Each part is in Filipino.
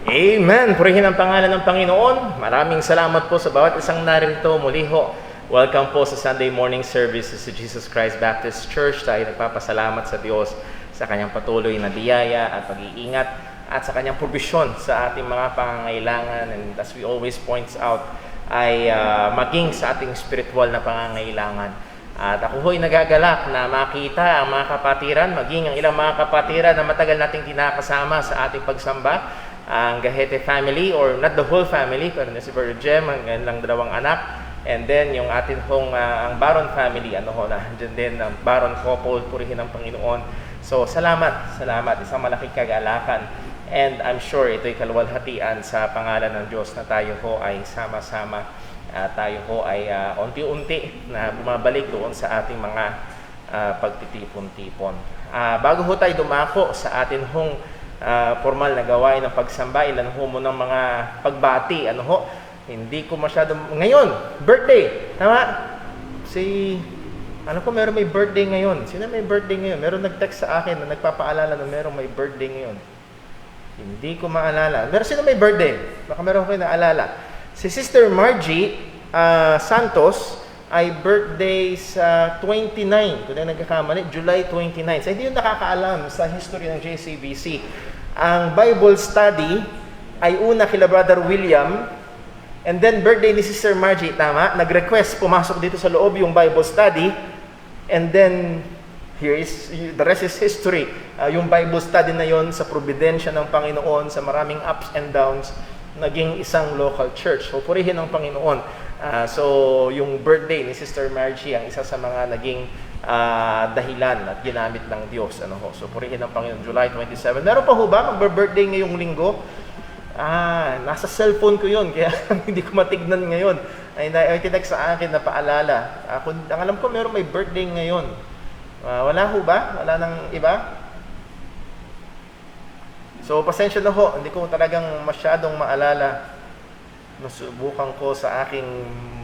Amen! Purihin ang pangalan ng Panginoon. Maraming salamat po sa bawat isang naririto. Muli ho, welcome po sa Sunday morning service sa Jesus Christ Baptist Church. Tayo nagpapasalamat sa Diyos sa kanyang patuloy na biyaya at pag-iingat at sa kanyang provision sa ating mga pangangailangan. And as we always points out, ay maging sa ating spiritual na pangangailangan. At ako ho'y nagagalak na makita ang mga kapatiran, maging ang ilang mga kapatiran na matagal nating kinakasama sa ating pagsamba, ang Gahete family, or not the whole family, pero na si Brother Jem, ang lang dalawang anak, and then yung atin hong ang Baron family, nandiyan din ang Baron couple, purihin ng Panginoon. So salamat, isang malaking kagalakan, and I'm sure ito'y kaluwalhatian sa pangalan ng Diyos na tayo ho ay sama-sama, tayo ho ay unti-unti na bumabalik doon sa ating mga pagtitipon-tipon. Bago ho tayo dumako sa atin hong formal na gawain ng pagsamba, ilan ho mo ng mga pagbati, hindi ko masyadong, ngayon, birthday, tama? Meron may birthday ngayon. Sino may birthday ngayon? Meron nag-text sa akin na nagpapaalala na meron may birthday ngayon. Hindi ko maalala. Pero sino may birthday? Baka meron ko naalala. Si Sister Margie Santos ay birthday sa 29, kung na nagkakamali, July 29. So hindi yung nakakaalam sa history ng JCBC. Ang Bible study ay una kila Brother William, and then birthday ni Sister Margie, tama? Nag-request pumasok dito sa loob yung Bible study, and then the rest is history. Yung Bible study na yon sa providensya ng Panginoon, sa maraming ups and downs, naging isang local church. So purihin ng Panginoon. So yung birthday ni Sister Margie ang isa sa mga naging dahilan at ginamit ng Diyos. So purihin ng Panginoon, July 27. Meron pa ho ba magbe-birthday ngayong linggo? Nasa cellphone ko yun, kaya hindi ko matignan ngayon. Ay tinext sa akin na paalala. Ang alam ko meron may birthday ngayon. Wala ho ba? Wala nang iba? So, pasensya na ho, hindi ko talagang masyadong maalala. Nasubukan ko sa aking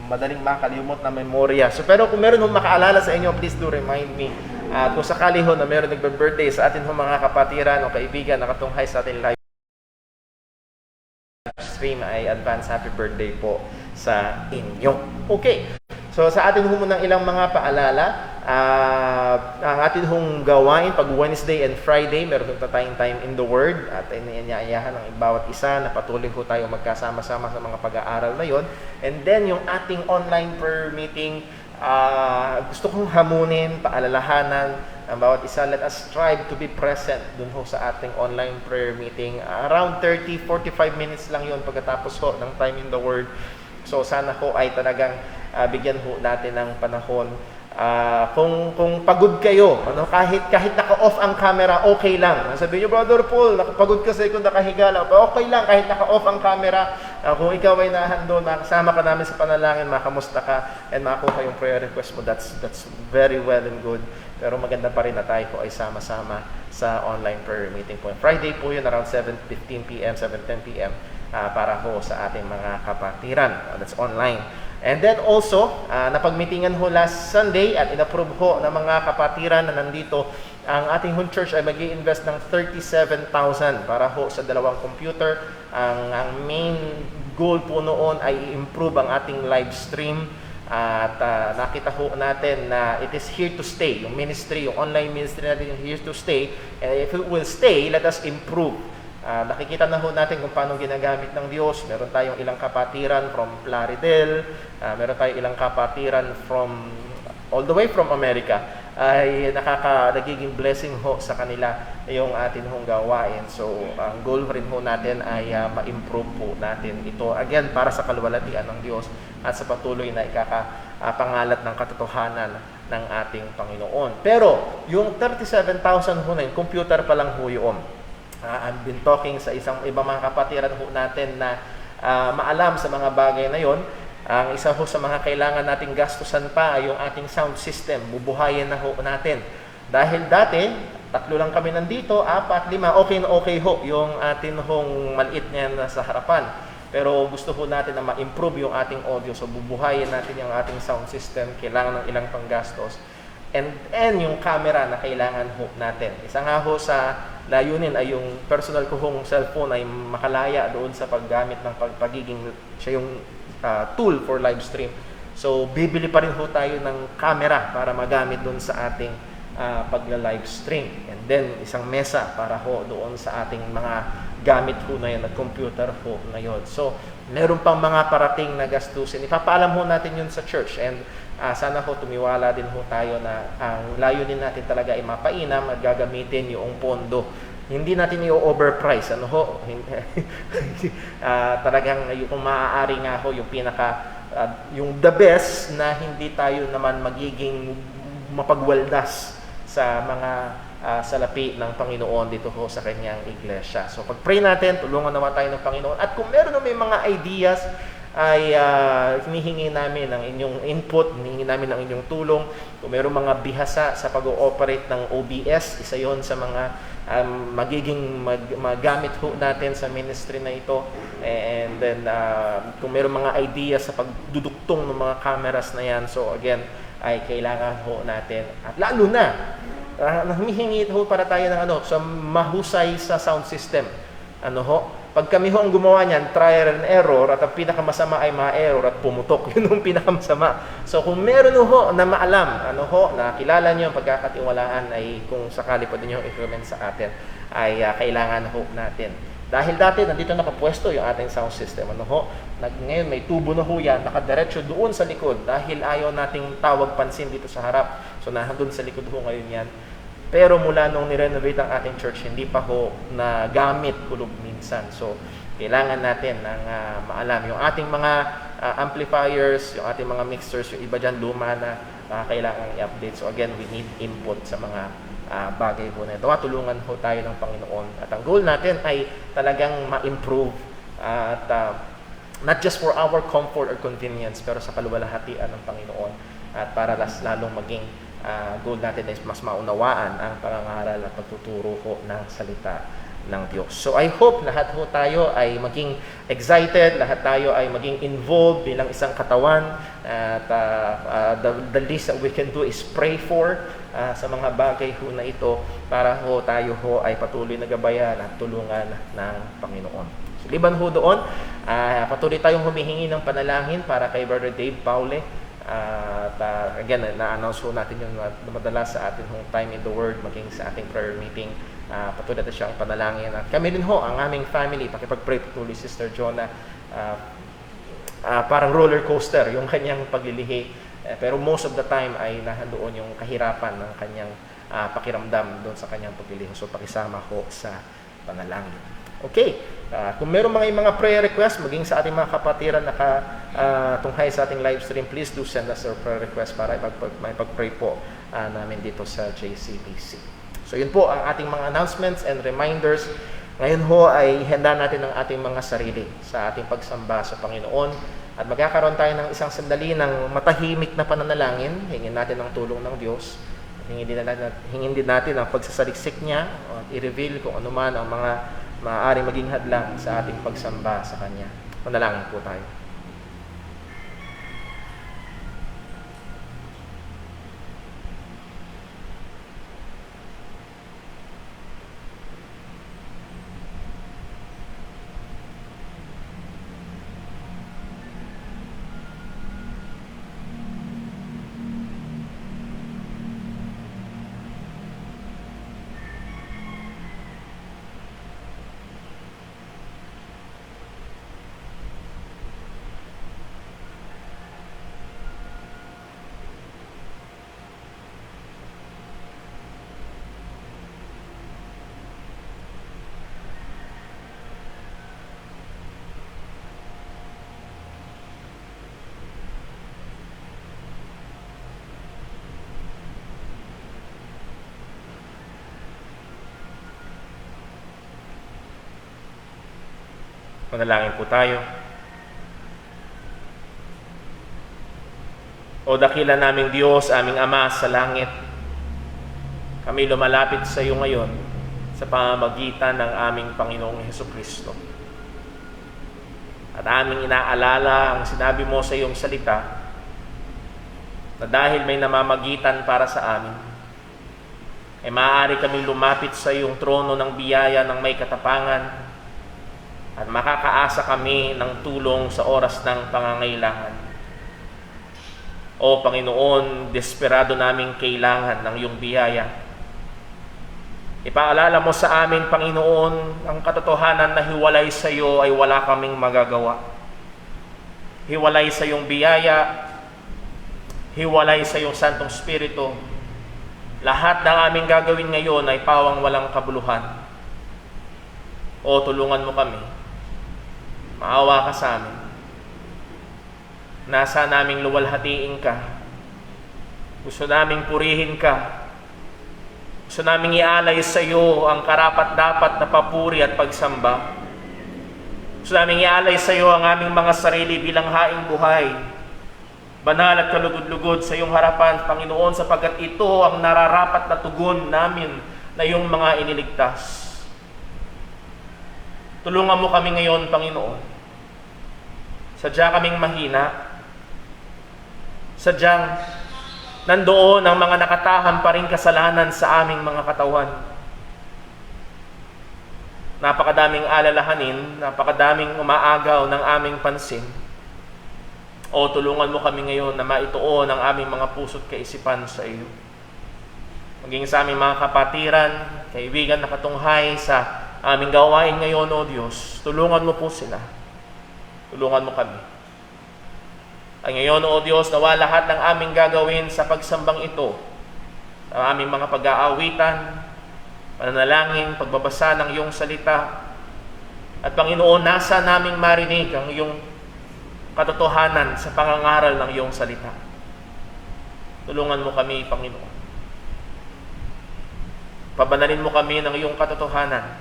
madaling makalimot na memorya. So, pero kung meron hong makaalala sa inyo, please do remind me. At kung sakali ho na meron nagbe-birthday sa atin hong mga kapatiran o kaibigan na katunghay sa ating live stream, ay advance happy birthday po sa inyo. Okay. So, sa atin ho munang ilang mga paalala, ang atin hong gawain pag Wednesday and Friday, meron tayong time in the Word at inaayahan ng bawat isa na patuloy ho tayo magkasama-sama sa mga pag-aaral na yon. And then yung ating online prayer meeting, gusto kong hamunin, paalalahanan ang bawat isa. Let us strive to be present dun ho sa ating online prayer meeting. Around 30-45 minutes lang yon pagkatapos ho ng time in the Word. So sana ho ay talagang bigyan ho natin ng panahon. Kung pagod kayo, kahit naka-off ang camera, okay lang. Sabi niyo, Brother Paul, nakapagod kasi kung nakahiga lang. Okay lang, kahit naka-off ang camera. Kung ikaw ay nahandon, makasama ka namin sa panalangin, makamusta ka, and makuha yung prayer request mo, that's very well and good. Pero maganda pa rin na tayo po ay sama-sama sa online prayer meeting po. Friday po yun, around 7:15 p.m., 7:10 p.m. Para ho sa ating mga kapatiran. That's online. And then also, napagmitingan ho last Sunday at inapprove ho ng mga kapatiran na nandito, ang ating home church ay mag-i-invest ng 37,000 para ho sa dalawang computer. Ang main goal po noon ay i-improve ang ating live stream. At nakita ho natin na it is here to stay. Yung ministry, yung online ministry natin is here to stay. And if it will stay, let us improve. Nakikita na ho natin kung paano ginagamit ng Diyos. Meron tayong ilang kapatiran from Plaridel, meron tayong ilang kapatiran from all the way from America, ay nagiging blessing ho sa kanila yung atin hong gawain. So, ang goal rin ho natin ay ma-improve po natin ito. Again, para sa kaluwalhatian ng Diyos at sa patuloy na ikakapangalat ng katotohanan ng ating Panginoon. Pero, yung 37,000 ho na yun, computer pa lang ho yun. I've been talking sa ibang mga kapatiran ho natin na maalam sa mga bagay na yon. Ang isa ho sa mga kailangan nating gastusan pa ay yung ating sound system. Bubuhayin na ho natin. Dahil dati, 3 lang kami nandito, 4, 5, okay na okay ho yung atin hong maliit niyan sa harapan. Pero gusto ho natin na ma-improve yung ating audio. So bubuhayin natin yung ating sound system. Kailangan ng ilang panggastos. And yung camera na kailangan ho natin. Isa nga ho sa layunin ay yung personal ko hong cellphone ay makalaya doon sa paggamit ng pagiging siya yung tool for live stream. So, bibili pa rin ho tayo ng camera para magamit doon sa ating pagla-live stream. And then, isang mesa para ho doon sa ating mga gamit ho na yun at computer ho na yun. So, meron pang mga parating na gastusin. Ipapaalam ho natin yun sa church. And sana ho tumiwala din ho tayo na ang layunin natin talaga ay mapainam at gagamitin yung pondo. Hindi natin i-overprice. Ano ho? Talagang kung maaari nga ho yung yung the best na hindi tayo naman magiging mapagwaldas sa mga salapi ng Panginoon dito ho sa kanyang iglesia. So pag-pray natin, tulungan naman tayo ng Panginoon. At kung meron na may mga ideas, ay hinihingi namin ng inyong input, hinihingi namin ng inyong tulong. Kung meron mga bihasa sa pag-ooperate ng OBS, isa yon sa mga magiging magamit ho natin sa ministry na ito. And then, kung meron mga ideas sa pagduduktong ng mga cameras na yan, so again, ay kailangan ho natin. At lalo na, humihingi ho para tayo ng sa mahusay sa sound system. Pag kami ho ang gumawa niyan, trial and error, at ang pinakamasama ay ma-error at pumutok. Yun ang pinakamasama. So kung meron ho na maalam, na kilala niyo ang pagkakatiwalaan, ay kung sakali pa din yung i-recommend sa atin, ay kailangan ho natin. Dahil dati, nandito nakapwesto yung ating sound system. Ngayon may tubo na ho yan, nakadiretso doon sa likod, dahil ayaw nating tawag pansin dito sa harap. So nandun sa likod ho ngayon yan. Pero mula nung nirenovate ang ating church, hindi pa ho na gamit kulog minsan. So, kailangan natin ng maalam. Yung ating mga amplifiers, yung ating mga mixers, yung iba dyan luma na kailangan i-update. So, again, we need input sa mga bagay po na ito. Tulungan ho tayo ng Panginoon. At ang goal natin ay talagang ma-improve at not just for our comfort or convenience, pero sa kaluwalhatian ng Panginoon. At para lalong maging goal natin is mas maunawaan ang pangangaral at pagtuturo ho ng salita ng Diyos. So I hope lahat ho tayo ay maging excited, lahat tayo ay maging involved bilang isang katawan, at the least that we can do is pray for sa mga bagay ho na ito para ho tayo ho ay patuloy na gabayan at tulungan ng Panginoon. So liban ho doon, patuloy tayong humihingi ng panalangin para kay Brother Dave Paule. At again, na-announce ho natin yung madalas sa ating time in the Word, maging sa ating prayer meeting. Patuloy natin siyang ipanalangin. At kami din ho, ang aming family, pakipag-pray patuloy, Sister Jonah. Parang roller coaster yung kanyang paglilihi. Pero most of the time ay nahandoon yung kahirapan ng kanyang pakiramdam doon sa kanyang paglilihi. So pakisama ho sa panalangin. Okay, kung meron mga prayer request, maging sa ating mga kapatiran na tunghay sa ating live stream, please do send us our prayer request para ipag-pray po namin dito sa JCBC. So yun po ang ating mga announcements and reminders. Ngayon ho ay handa natin ang ating mga sarili sa ating pagsamba sa Panginoon. At magkakaroon tayo ng isang sandali ng matahimik na pananalangin. Hingin natin ang tulong ng Diyos. Hingin din natin ang pagsasaliksik niya at i-reveal kung ano man ang mga maaaring maging hadlang sa ating pagsamba sa Kanya. Manalangin po tayo. Manalangin po tayo. O dakila naming Diyos, aming Ama sa langit, kami lumalapit sa iyo ngayon sa pamamagitan ng aming Panginoong Hesukristo. At aming inaalala ang sinabi mo sa iyong salita na dahil may namamagitan para sa amin, ay maaari kami lumapit sa iyong trono ng biyaya ng may katapangan at makakaasa kami ng tulong sa oras ng pangangailangan. O Panginoon, desperado naming kailangan ng iyong biyaya. Ipaalala mo sa amin, Panginoon, ang katotohanan na hiwalay sa iyo ay wala kaming magagawa. Hiwalay sa iyong biyaya, hiwalay sa iyong Santong Espiritu. Lahat ng aming gagawin ngayon ay pawang walang kabuluhan. O tulungan mo kami. Maawa ka sa amin. Nasa naming luwalhatiin ka. Gusto naming purihin ka. Gusto naming ialay sa iyo ang karapat-dapat na papuri at pagsamba. Gusto naming ialay sa iyo ang aming mga sarili bilang haing buhay. Banal at kalugod-lugod sa iyong harapan, Panginoon, sapagkat ito ang nararapat na tugon namin na iyong mga iniligtas. Tulungan mo kami ngayon, Panginoon. Sadya kaming mahina. Sadyang nandoon ang mga nakatahan pa rin kasalanan sa aming mga katawan. Napakadaming alalahanin, napakadaming umaagaw ng aming pansin. O tulungan mo kami ngayon na maituon ang aming mga puso't kaisipan sa iyo. Maging sa aming mga kapatiran, kaibigan na katunghay sa aming gawain ngayon, O Diyos, tulungan mo po sila. Tulungan mo kami. Ay ngayon, O Diyos, nawa lahat ng aming gagawin sa pagsambang ito, sa aming mga pag-aawitan, pananalangin, pagbabasa ng iyong salita, at Panginoon, nasa naming marinig ang iyong katotohanan sa pangangaral ng iyong salita. Tulungan mo kami, Panginoon. Pabanalin mo kami ng iyong katotohanan.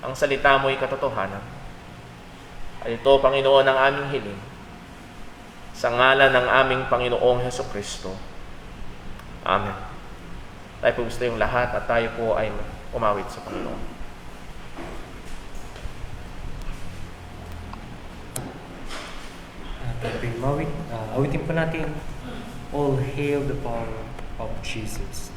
Ang salita mo ay katotohanan. At ito, Panginoon, ang aming hiling. Sa ngalan ng aming Panginoong Hesukristo. Amen. Tayo po gusto yung lahat at tayo po ay umawit sa Panginoon. Awitin po natin, All Hail the Power of Jesus.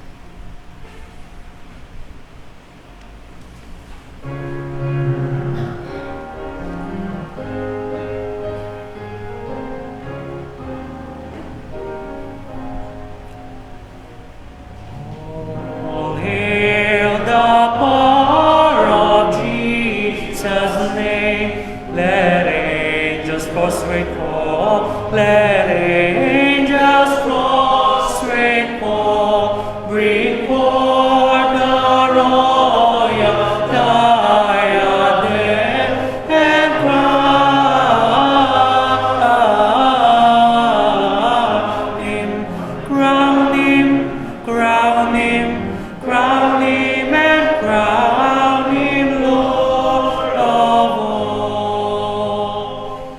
All hail the power of Jesus' name. Let angels prostrate fall. Let angels prostrate fall. Bring forth the royal diadem and crown him, crown him, crown him, crown him, and crown him Lord of all.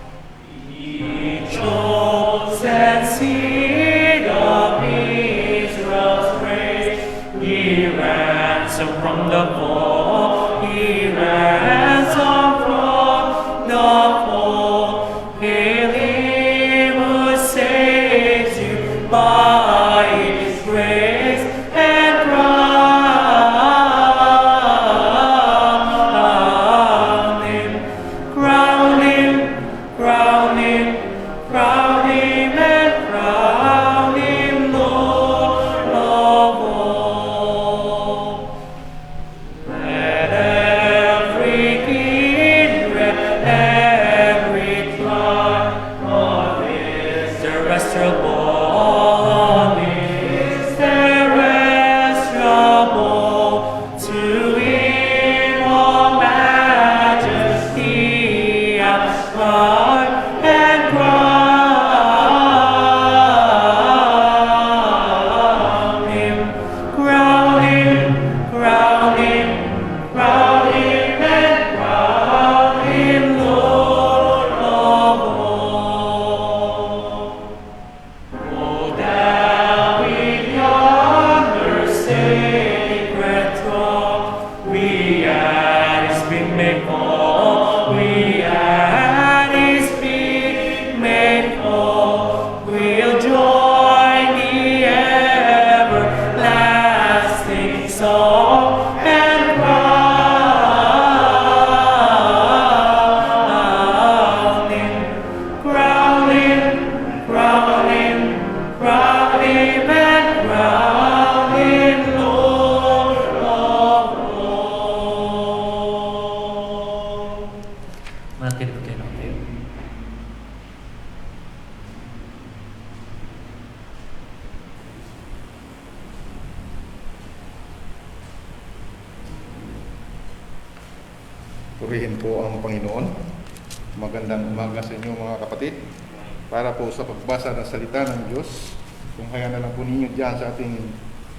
He chose and seed of Israel's praise. He ransomed from the fall. He ransomed from the fall. Hail him who saves you by his grace and crown him, crown him, crown him, crown him, and crown him Lord of all. Let every kindred, every tribe on his terrestrial ball, on his terrestrial ball, to him all majesty ascribe and crown him, crown him, crown him, crown him, and crown him Lord of all. Purihin po ang Panginoon. Magandang umaga sa inyo mga kapatid. Para po sa pagbasa ng salita ng Diyos, kung kaya na lang po ninyo dyan sa ating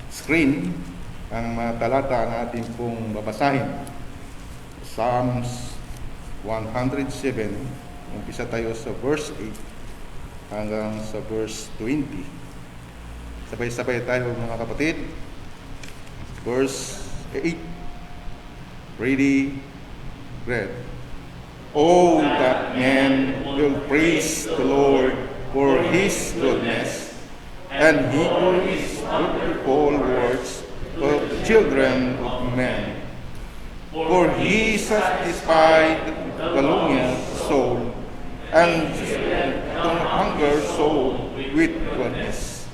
screen, ang mga talata na ating pong babasahin. Psalms 107, umpisa tayo sa verse 8 hanggang sa verse 20. Sabay-sabay tayo mga kapatid. Verse 8. Ready, read. Oh, that man will praise the Lord for his goodness, and he for his beautiful works of the children of men. For he satisfied the longing soul, and the hunger soul with goodness.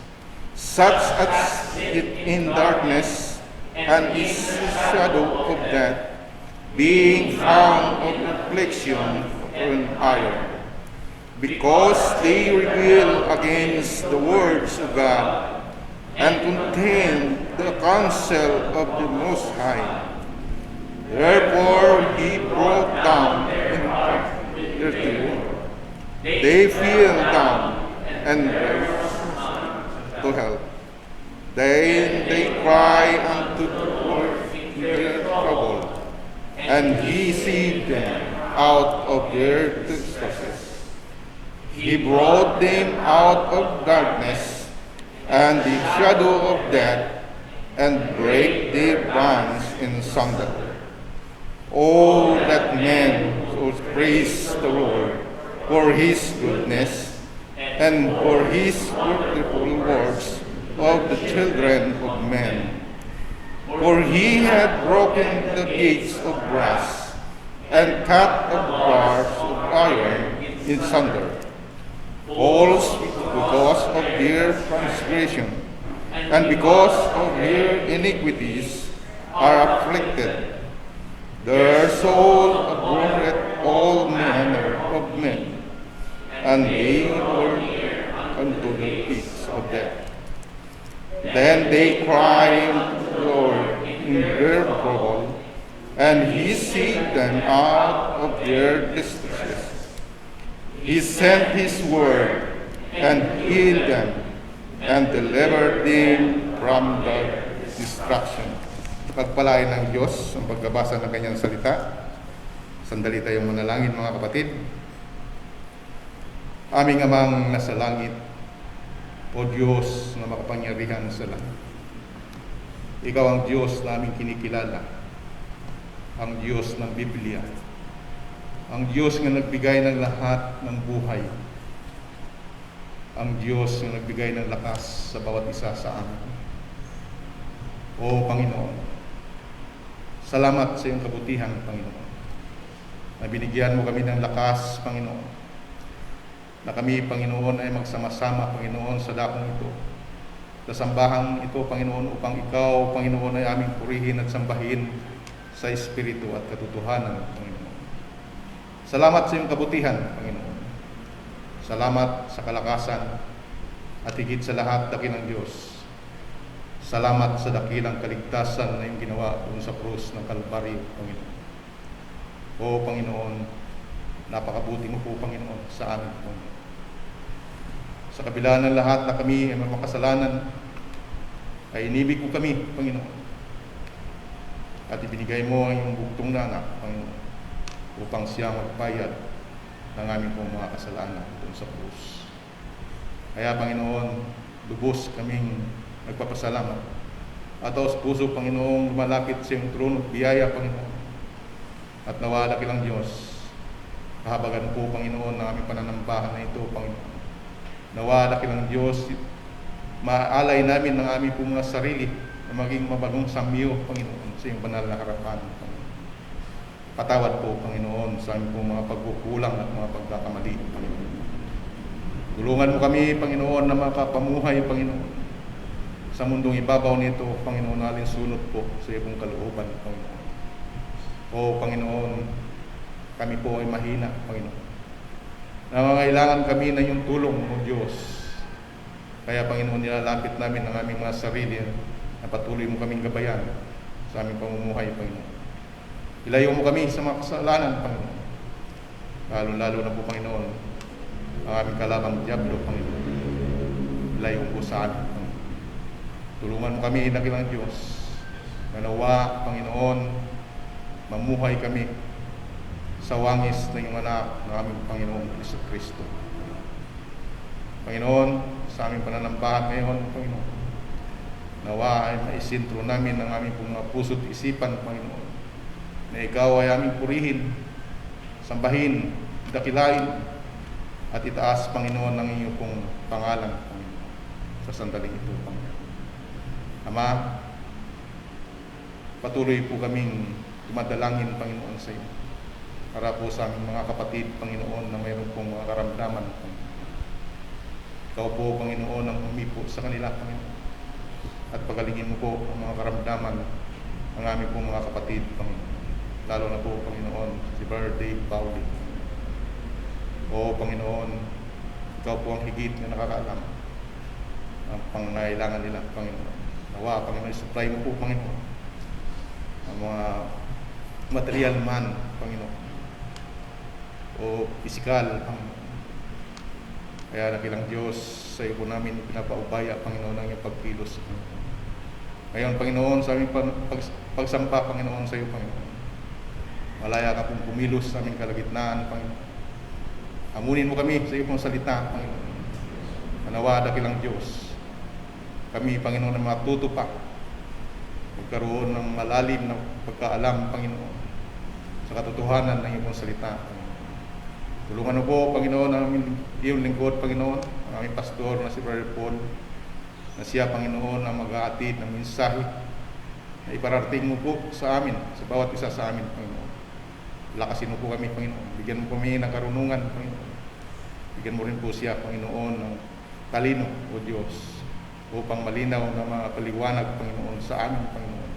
Such as it in darkness, and is shadow of death, being found of affliction and iron, because they rebel against the words of God, and contain the counsel of the Most High. Therefore he brought down their two. They fell down and rose to hell. Then they cry unto the Lord in their trouble, and he saved them out of their distresses. He brought them out of darkness and the shadow of death, and brake their bonds in sunder. Oh, that man should praise the Lord for his goodness, and for his beautiful works of the children of men. For he had broken the gates of brass, and cut the bars of iron in sunder. Fools, because of their transgression, and because of their iniquities, are afflicted. Their soul abhorreth all manner of men, and they were unto the pits of death. Then they cry unto the Lord in their trouble, and he saved them out of their distresses. He sent his word, and healed them, and delivered them from the destruction. Pagpalain ng Diyos ang pagbabasa ng kanyang salita. Sandali tayong manalangin mga kapatid. Aming Amang nasa langit, o Diyos na makapangyarihan sa langit. Ikaw ang Diyos na aming kinikilala, ang Diyos ng Biblia, ang Diyos na nagbigay ng lahat ng buhay, ang Diyos na nagbigay ng lakas sa bawat isa sa amin. O Panginoon, salamat sa iyong kabutihan, Panginoon, na binigyan mo kami ng lakas, Panginoon, na kami, Panginoon, ay magsama-sama, Panginoon, sa dakong ito, sa sambahang ito, Panginoon, upang ikaw, Panginoon, ay aming purihin at sambahin sa Espiritu at katotohanan, Panginoon. Salamat sa iyong kabutihan, Panginoon. Salamat sa kalakasan at higit sa lahat, dakilang Diyos. Salamat sa dakilang kaligtasan na iyong ginawa doon sa krus ng Kalbaryo, Panginoon. O Panginoon, napakabuti mo po, Panginoon, sa amin, Panginoon. Sa kabila ng lahat na kami ay makasalanan, ay inibig mo kami, Panginoon. At ibinigay mo ang iyong bugtong na anak, Panginoon, upang siya magbayad ng aming pong mga kasalanan doon sa krus. Kaya, Panginoon, lubos kaming nagpapasalamat. At sa puso, Panginoon, lumalapit sa iyong trono at biyaya, Panginoon. At nawala kilang Diyos, kahabagan po, Panginoon, ng aming pananambahan na ito, Panginoon. Nawala kilang Diyos, maalay namin ng aming po mga sarili na maging mabagong samyo, Panginoon, sa iyong banal na harapan, Panginoon. Patawad po, Panginoon, sa aming po mga pagkukulang at mga pagkakamali, Panginoon. Tulungan mo kami, Panginoon, na makapamuhay, Panginoon, sa mundong ibabaw nito, Panginoon, alinsunod po sa iyong kalooban, Panginoon. O Panginoon, kami po ay mahina, Panginoon. Nangangailangan kami ng iyong tulong, O Diyos. Kaya, Panginoon, nilalapit namin ang aming mga sarili na patuloy mo kaming gabayan sa aming pamumuhay, Panginoon. Ilayo mo kami sa mga kasalanan, Panginoon. Lalo-lalo na po, Panginoon, ang aming kalabang Diablo, Panginoon. Ilayo mo po sa amin, Panginoon. Tulungan mo kami, dakilang Diyos. Manawa, Panginoon, mamuhay kami sa wangis ng iyong anak ng aming Panginoon Kristo Kristo. Panginoon, sa aming pananambahan ngayon, Panginoon, nawa ay maisintro namin ang aming mga puso't isipan, Panginoon, na ikaw ay aming purihin, sambahin, dakilain, at itaas, Panginoon, ang iyong pong pangalan, Panginoon, sa sandaling ito, Panginoon. Ama, patuloy po kaming dumadalangin, Panginoon, sa iyo, para po sa aming mga kapatid, Panginoon, na mayroon pong mga karamdaman, Panginoon. Ikaw po, Panginoon, ang umipo sa kanila, Panginoon. At pagalingin mo po ang mga karamdaman ng aming pong mga kapatid, Panginoon. Lalo na po, Panginoon, si Brother Dave Pauli. O, Panginoon, ikaw po ang higit na nakakaalam ang pangangailangan nila, Panginoon. Nawa, Panginoon, supply mo po, Panginoon, ang mga material man, Panginoon, o physical, Panginoon. Kaya nakilang Diyos, sa iyo po namin pinapaubaya, Panginoon, ang iyong pagkilos. Ngayon, Panginoon, sa aming pagsampa, Panginoon, sa iyo, Panginoon. Malaya ka pong pumilos sa aming kalagitnaan, Panginoon. Hamunin mo kami sa iyo pong salita, Panginoon. Manawa, dakilang Diyos. Kami, Panginoon, na matuto pa. Magkaroon ng malalim na pagkaalam, Panginoon, sa katotohanan ng iyong salita, Panginoon. Tulungan mo po, Panginoon, ang aming iyong lingkod, Panginoon, ang aming pastor na si Brother Paul, na siya, Panginoon, ang mag-aatid ng mensahe na ipararating mo po sa amin, sa bawat isa sa amin, Panginoon. Lakasin mo po kami, Panginoon. Bigyan mo kami ng karunungan, Panginoon. Bigyan mo rin po siya, Panginoon, ng talino, O Diyos, upang malinaw na mga paliwanag, Panginoon, sa amin, Panginoon,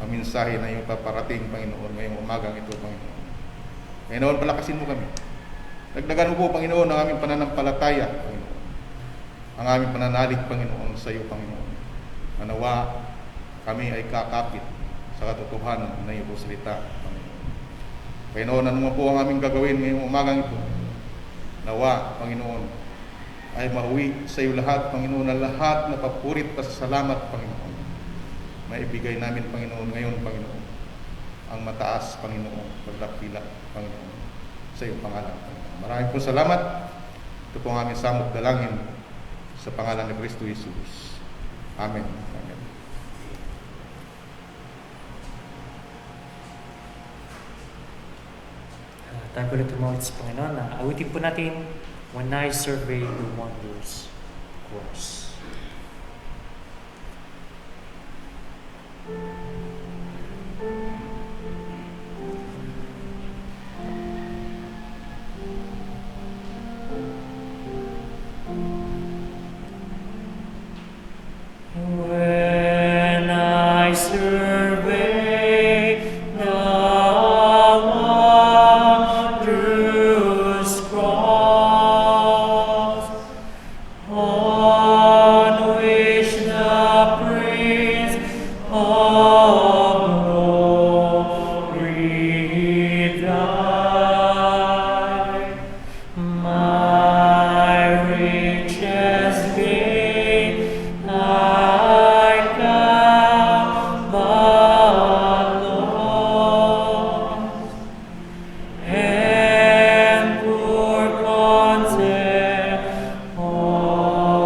ang mensahe na iyong paparating, Panginoon, ngayong umagang ito, Panginoon. Panginoon, palakasin mo kami. Dagdagan mo po, Panginoon, ang aming pananampalataya, Panginoon. Ang aming pananalig, Panginoon, sa iyo, Panginoon. Manawa, kami ay kakapit sa katotohanan na iyong salita, Panginoon. Panginoon, ano po ang aming gagawin ngayong umagang ito? Nawa, Panginoon, ay mauwi sa iyo lahat, Panginoon, na lahat na papurit at salamat, Panginoon. Maibigay namin, Panginoon, ngayon, Panginoon, ang mataas, Panginoon, pagdakila, Panginoon, sa iyong pangalan, Panginoon. Maraming po salamat. Ito po ang aming samot dalangin sa pangalan ni Kristo Jesus. Amen. Amen. Tayo po ulit tumawid sa Panginoon na awitin po natin When I Survey the Wondrous Cross. When I survey the wondrous cross, on which the Prince of Glory died, my richest gain I count but loss, and pour content all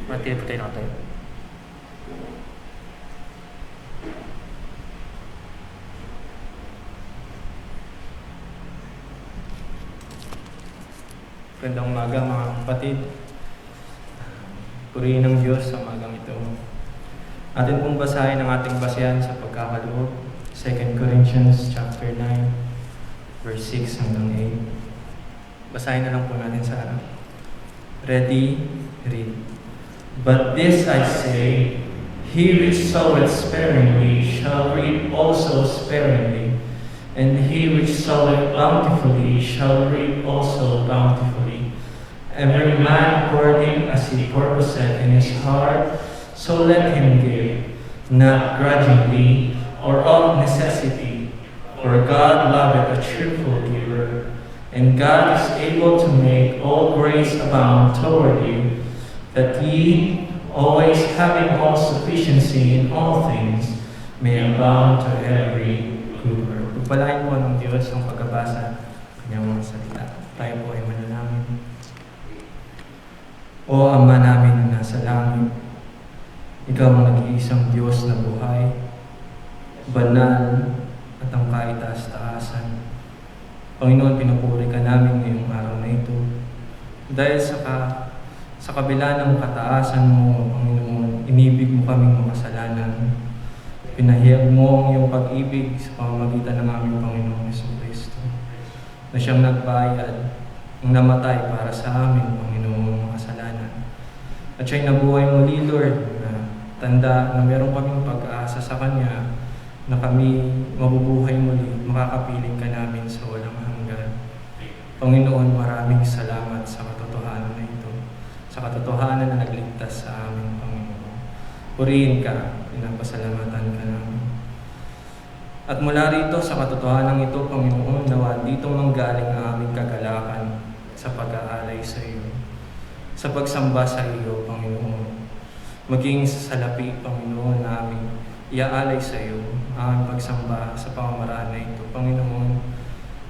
Manatili po tayo nakatayo. Gandang umaga mga kapatid. Purihin ng Diyos sa umagang ito. Atin pong basahin ang ating basehan sa pagkakaloob. 2 Corinthians chapter 9, verse 6 hanggang 8. Basahin na lang po natin sa harap. Ready? Read. But this I say, he which soweth sparingly shall reap also sparingly, and he which soweth bountifully shall reap also bountifully. Every man according as he purposeth in his heart, so let him give, not grudgingly or of necessity, for God loveth a cheerful giver. And God is able to make all grace abound toward you, that ye, always having all sufficiency in all things, may abound to every good work. Pagpalain po ng Diyos ang pagkabasa ng kanyang mga salita. Tayo po ay manalangin. O Ama namin na nasa langit, Ikaw ang nag-iisang Diyos na buhay, banal at ang kaitaas-taasan. Panginoon, pinupuri ka namin ngayong araw na ito. Dahil sa kabila ng kataasan mo, Panginoon, inibig mo kaming makasalanan. Pinahiyag mo ang iyong pag-ibig sa pamamagitan ng aming Panginoong Jesucristo, na siyang nagbayad, ang namatay para sa amin, Panginoong makasalanan. At siya'y nabuhay muli, Lord, na tanda na meron kaming pag-asa sa Kanya, na kami mabubuhay muli, makakapiling ka namin sa walang hanggan. Panginoon, maraming salamat sa katotohanan na ito, sa katotohanan na nagligtas sa amin, Panginoon. Purihin ka, pinapasalamatan ka namin. At mula rito sa katotohanan ito, Panginoon, nawa dito manggaling ang aming kagalakan sa pag-aalay sa iyo, sa pagsamba sa iyo, Panginoon. Maging sa salapi, Panginoon, namin iaalay sa iyo ang pagsamba sa pamamaraan na ito. Panginoon,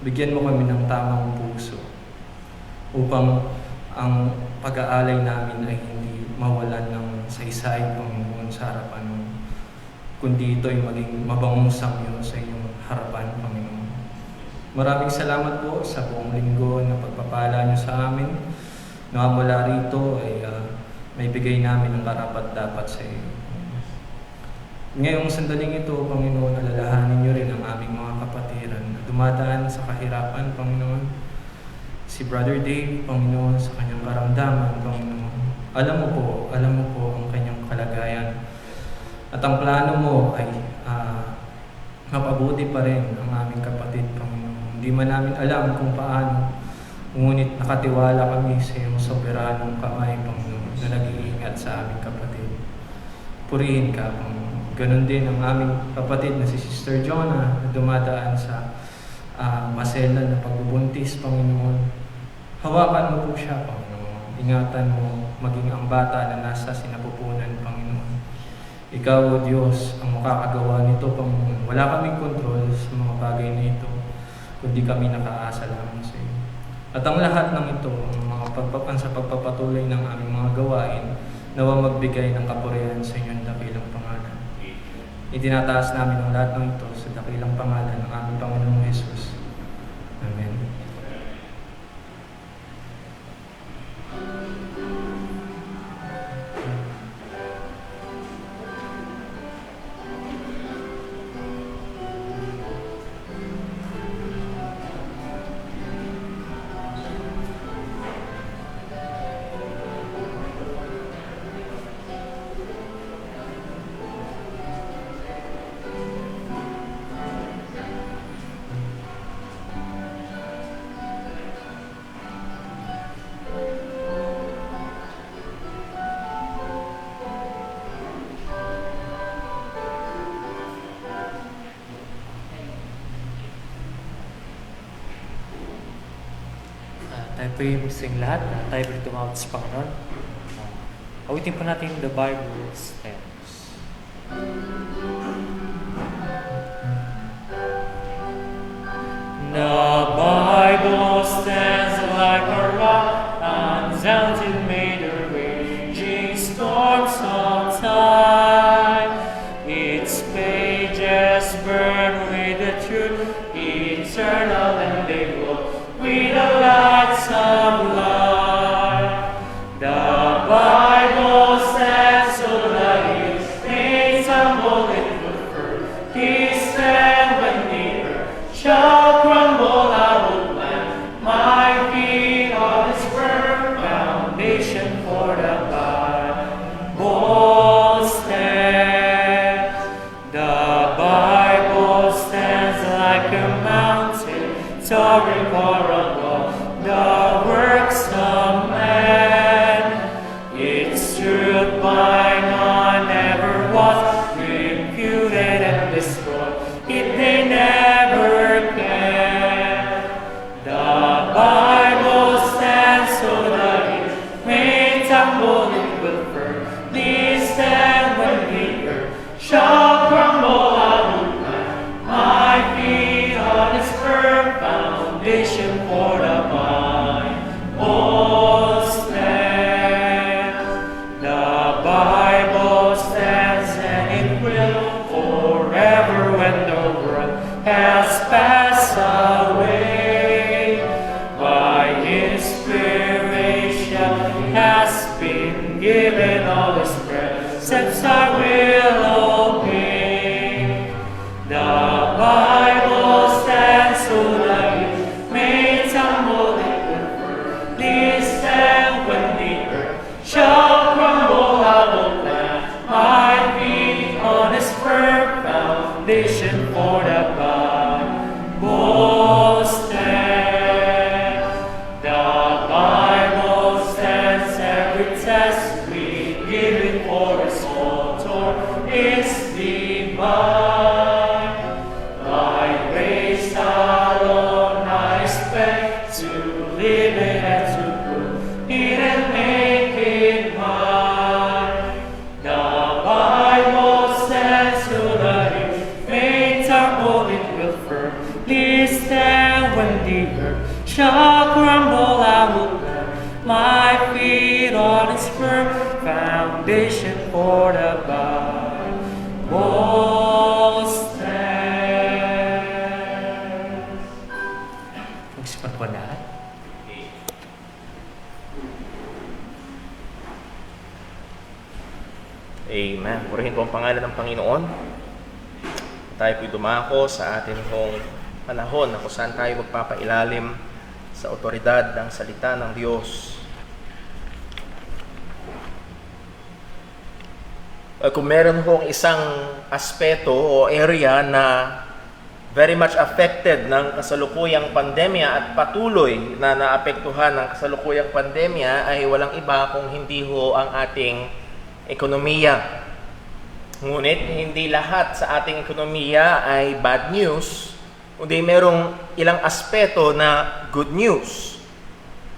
bigyan mo kami ng tamang puso upang ang pag-aalay namin ay hindi mawalan ng saysay, Panginoon, sa harapan mo, kundi ito ay maging mabangong samyo sa iyong harapan, Panginoon. Maraming salamat po sa buong linggo na pagpapala niyo sa amin, na mula rito ay may bigay namin ang karapat-dapat sa iyo. Ngayong sandaling ito, Panginoon, alalahanin niyo rin ang aming mga kapatiran na dumadaan sa kahirapan, Panginoon. Si Brother Dave, Panginoon, sa kanyang karamdaman, Panginoon. Alam mo po ang kanyang kalagayan. At ang plano mo ay mapabuti pa rin ang aming kapatid, Panginoon. Hindi man namin alam kung paano, ngunit nakatiwala kami sa iyong soberanong kamay, Panginoon, na nag-iingat sa aming kapatid. Purihin ka, Panginoon. Ganon din ang aming kapatid na si Sister Jonah na dumadaan sa maselan na pagbubuntis, Panginoon. Hawakan mo po siya, Panginoon. Ingatan mo maging ang bata na nasa sinapupunan, Panginoon. Ikaw, O Diyos, ang makakagawa nito, Panginoon. Wala kaming kontrol sa mga bagay na ito, kundi kami nakaasa lamang sa iyo. At ang lahat ng ito, ang mga sa pagpapatuloy ng aming mga gawain, nawa magbigay ng kapurihan sa inyong dakilang pangalan. Itinataas namin ang lahat ng ito sa dakilang pangalan ng aming Panginoong Jesus. Amen. Tayo po yung sing lahat na tayo po tumawag sa Panginoon. Awitin po natin the Bible stands. The Bible stands like a rock, undaunted, made a raging storm. given all His precepts our will obey. The Bible stands so that you may tumble it will firmly stand when the earth shall crumble. I will plant my feet on His firm foundation, for the Bible stands. The Bible stands every test we give it, for its author is divine. By grace alone I expect to live it and to prove it and make it mine. The Bible stands so that it may tumble, it will firmly stand when the earth shall crumble. I will plant my feet on its firm foundation, for the Bible stands. Magsipan po lahat. Amen. Purihin po ang pangalan ng Panginoon. Tayo po'y dumako sa ating pong panahon na kung saan tayo magpapailalim sa otoridad ng salita ng Diyos. Kung meron hong isang aspeto o area na very much affected ng kasalukuyang pandemya at patuloy na naapektuhan ng kasalukuyang pandemya, ay walang iba kung hindi ho ang ating ekonomiya. Ngunit hindi lahat sa ating ekonomiya ay bad news, kundi merong ilang aspeto na good news.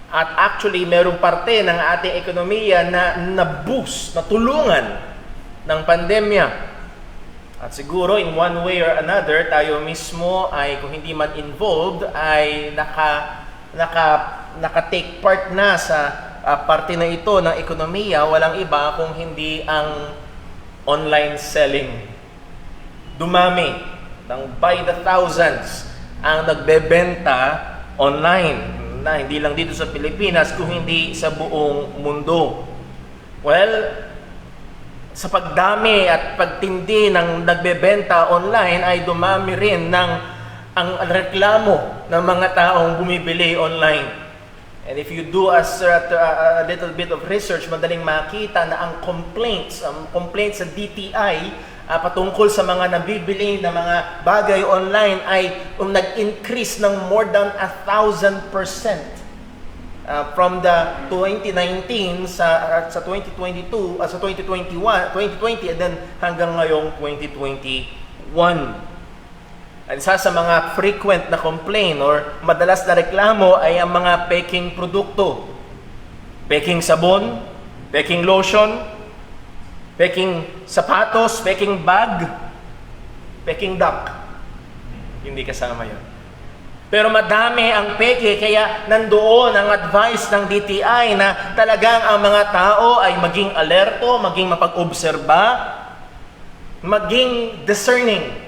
At actually, merong parte ng ating ekonomiya na na-boost, natulungan ng pandemya. At siguro in one way or another, tayo mismo ay kung hindi man involved, ay naka-take part na sa parte na ito ng ekonomiya. Walang iba kung hindi ang online selling. Dumami ng by the thousands ang nagbebenta online, na hindi lang dito sa Pilipinas, kung hindi sa buong mundo. Well, sa pagdami at pagtindi ng nagbebenta online, ay dumami rin ng ang reklamo ng mga taong bumibili online. And if you do a little bit of research, madaling makita na ang complaints sa DTI patungkol sa mga nabibili na mga bagay online ay nag-increase ng more than 1,000% from the 2019 sa 2022, sa 2020 and then hanggang ngayong 2021. Isa sa mga frequent na complaint or madalas na reklamo ay ang mga peking produkto. Peking sabon, peking lotion, peking sapatos, peking bag, peking duck. Hindi kasama yun. Pero madami ang peke, kaya nandoon ang advice ng DTI na talagang ang mga tao ay maging alerto, maging mapag-obserba, maging discerning.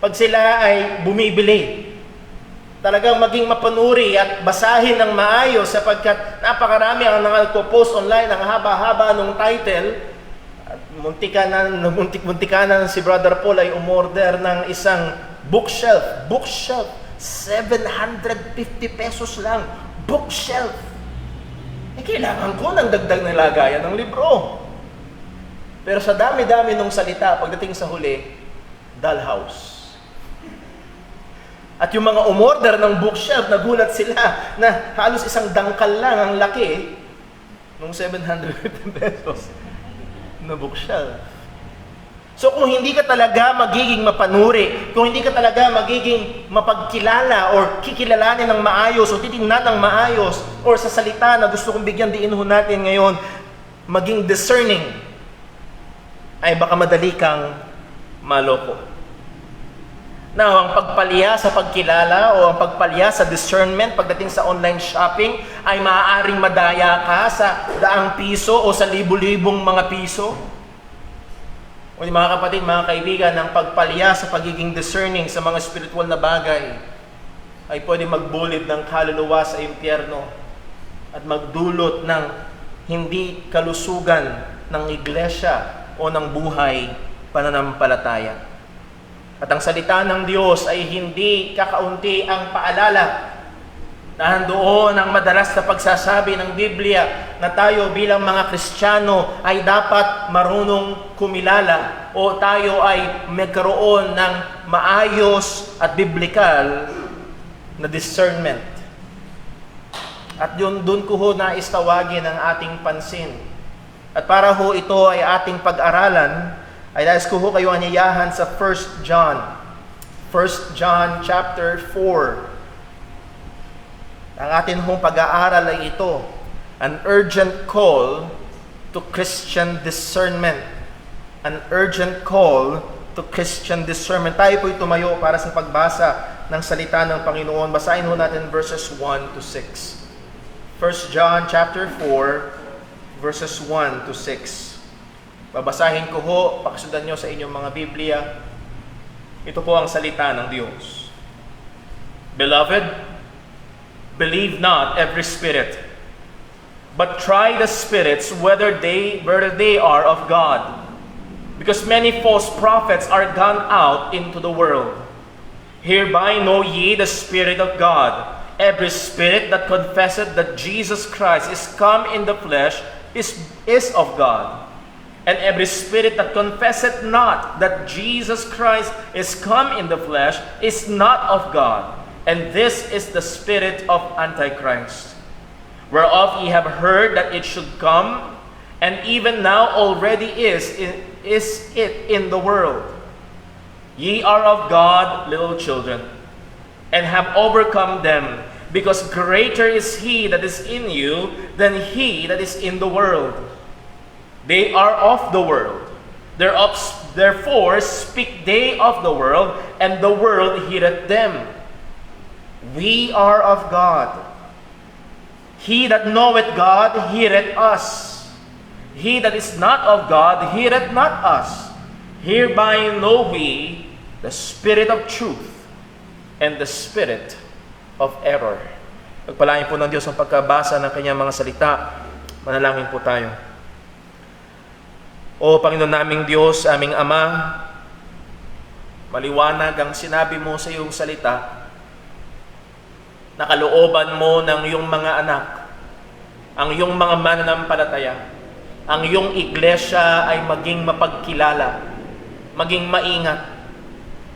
Pag sila ay bumibili, talagang maging mapanuri at basahin ng maayos, sapagkat napakarami ang nagpo-post online ng haba-haba ng title. Muntika na si Brother Paul ay umorder ng isang bookshelf, 750 pesos lang, bookshelf. Kailangan ko ng dagdag na lagayan ng libro. Pero sa dami-dami ng salita, pagdating sa huli, dollhouse. At yung mga umorder ng bookshelf, nagulat sila na halos isang dangkal lang ang laki ng 750 pesos na bookshelf. So kung hindi ka talaga magiging mapanuri, kung hindi ka talaga magiging mapagkilala or kikilalanin ng maayos o titingnan ng maayos, or sa salita na gusto kong bigyan diin natin ngayon, maging discerning, ay baka madali kang maloko. Now, ang pagpalya sa pagkilala o ang pagpalya sa discernment pagdating sa online shopping ay maaaring madaya ka sa daang piso o sa libu-libong mga piso. O mga kapatid, mga kaibigan, ang pagpalya sa pagiging discerning sa mga spiritual na bagay ay pwede magbulid ng kaluluwa sa impyerno at magdulot ng hindi kalusugan ng iglesia o ng buhay pananampalataya. At ang salita ng Diyos ay hindi kakaunti ang paalala. Nandoon ang madalas na pagsasabi ng Biblia na tayo bilang mga Kristiyano ay dapat marunong kumilala o tayo ay magkaroon ng maayos at biblikal na discernment. At yun, doon ko ho nais tawagin ang ating pansin. At para ho ito ay ating pag-aralan, ay nais ko ho kayo anyayahan sa 1 John. 1 John chapter 4. Ang atin hong pag-aaral ay ito, an urgent call to Christian discernment. An urgent call to Christian discernment. Tayo po'y tumayo para sa pagbasa ng salita ng Panginoon. Basahin ho natin verses 1 to 6. 1 John chapter 4, verses 1 to 6. Babasahin ko ho, pakisudan nyo sa inyong mga Biblia. Ito po ang salita ng Diyos. Beloved, believe not every spirit, but try the spirits whether they are of God. Because many false prophets are gone out into the world. Hereby know ye the Spirit of God. Every spirit that confesseth that Jesus Christ is come in the flesh is of God. And every spirit that confesseth not that Jesus Christ is come in the flesh is not of God. And this is the spirit of Antichrist, whereof ye have heard that it should come, and even now already is it in the world. Ye are of God, little children, and have overcome them, because greater is he that is in you than he that is in the world. They are of the world. Therefore speak they of the world, and the world heareth them. We are of God. He that knoweth God heareth us. He that is not of God heareth not us. Hereby know we the spirit of truth and the spirit of error. Pagpalain po ng Diyos ang pagkabasa ng kanyang mga salita. Manalangin po tayo. O Panginoon naming Diyos, aming Ama, maliwanag ang sinabi mo sa iyong salita. Nakalooban mo ng iyong mga anak, ang iyong mga mananampalataya, ang iyong iglesia ay maging mapagkilala, maging maingat,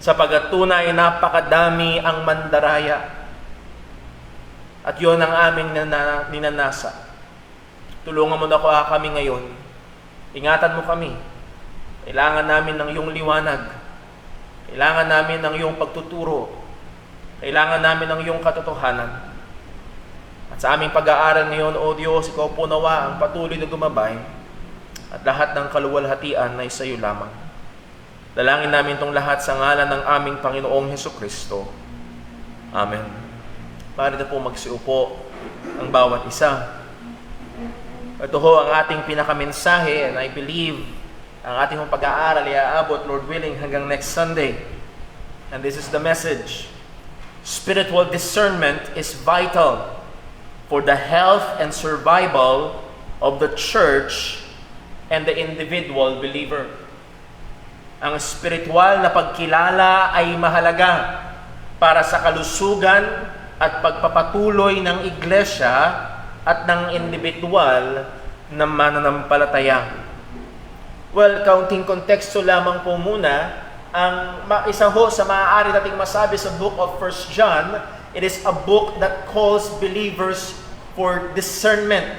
sapagat tunay napakadami ang mandaraya. At yun ang aming ninanasa. Tulungan mo na kami ngayon. Ingatan mo kami. Kailangan namin ng iyong liwanag. Kailangan namin ng iyong pagtuturo. Kailangan namin ng iyong katotohanan. At sa aming pag-aaral ngayon, O Diyos, ikaw po nawa ang patuloy na gumabay at lahat ng kaluwalhatian ay sa iyo lamang. Dalangin namin itong lahat sa ngalan ng aming Panginoong Hesukristo. Amen. Maaari na po magsiupo ang bawat isa. Ito ho ang ating pinakamensahe, and I believe ang ating pag-aaral ay aabot, Lord willing, hanggang next Sunday. And this is the message. Spiritual discernment is vital for the health and survival of the church and the individual believer. Ang spiritual na pagkilala ay mahalaga para sa kalusugan at pagpapatuloy ng iglesia at ng individual na mananampalataya. Well, kaunting konteksto lamang po muna. Ang isa ho sa maaari nating masabi sa book of 1 John, it is a book that calls believers for discernment,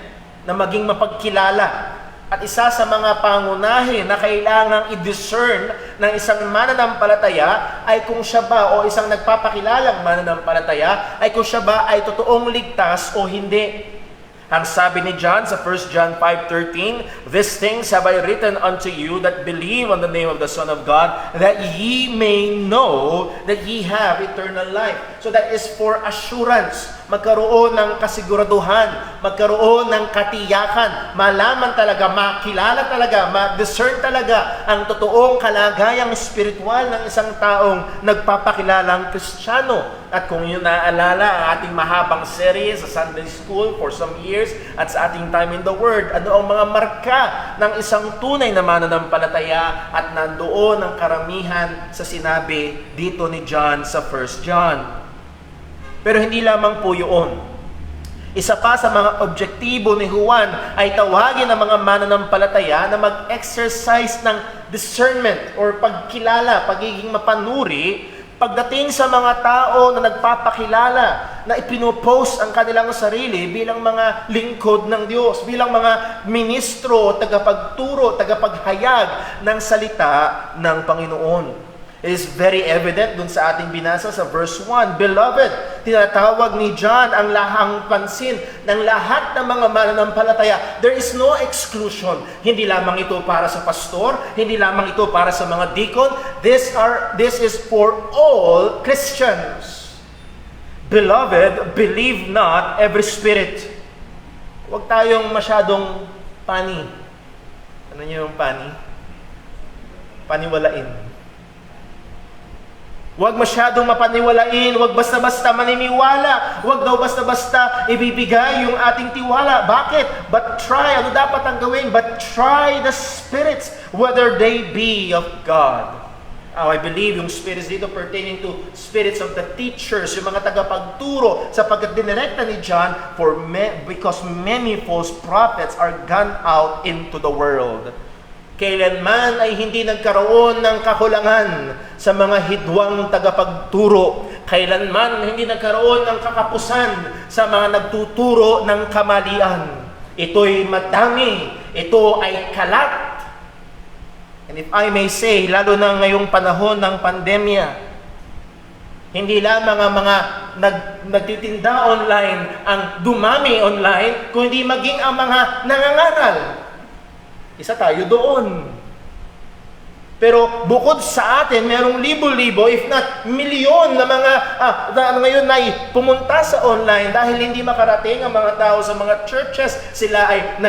na maging mapagkilala. At isa sa mga pangunahin na kailangang i-discern ng isang mananampalataya ay kung siya ba, o isang nagpapakilalang mananampalataya, ay kung siya ba ay totoong ligtas o hindi. Ang sabi ni John sa 1 John 5:13, "These things have I written unto you that believe on the name of the Son of God, that ye may know that ye have eternal life." So that is for assurance. Magkaroon ng kasiguraduhan, magkaroon ng katiyakan, malaman talaga, makilala talaga, ma-discern talaga ang totoong kalagayang spiritual ng isang taong nagpapakilalang Kristiyano. At kung yun naaalala ang ating mahabang series sa Sunday School for some years at sa ating time in the Word, ano ang mga marka ng isang tunay na mananampalataya, at nandoon ang karamihan sa sinabi dito ni John sa 1 John. Pero hindi lamang po yun. Isa pa sa mga objektibo ni Juan ay tawagin ang mga mananampalataya na mag-exercise ng discernment or pagkilala, pagiging mapanuri pagdating sa mga tao na nagpapakilala, na ipinopost ang kanilang sarili bilang mga lingkod ng Diyos, bilang mga ministro, tagapagturo, tagapaghayag ng salita ng Panginoon. It is very evident dun sa ating binasa sa verse 1. Beloved, tinatawag ni John ang lahang pansin ng lahat ng mga mananampalataya. There is no exclusion. Hindi lamang ito para sa pastor, hindi lamang ito para sa mga deacon. This is for all Christians. Beloved, believe not every spirit. Huwag tayong masyadong pani. Ano niyo yung pani? Paniwalain. Huwag masyadong mapaniwalain, huwag basta-basta maniniwala, huwag daw basta-basta ibibigay yung ating tiwala. Bakit? But try, ano dapat ang gawin? But try the spirits, whether they be of God. I believe yung spirits dito pertaining to spirits of the teachers, yung mga tagapagturo, sapagkat dinirekta ni John, because many false prophets are gone out into the world. Kailanman ay hindi nagkaroon ng kakulangan sa mga hidwang tagapagturo. Kailanman hindi nagkaroon ng kakapusan sa mga nagtuturo ng kamalian. Ito'y madami. Ito ay kalat. And if I may say, lalo na ngayong panahon ng pandemya, hindi lamang ang mga nagtitinda online ang dumami online, kundi maging ang mga nangangaral. Isa tayo doon. Pero bukod sa atin, merong libo-libo, if not milyon na mga na ngayon ay pumunta sa online dahil hindi makarating ang mga tao sa mga churches. Sila ay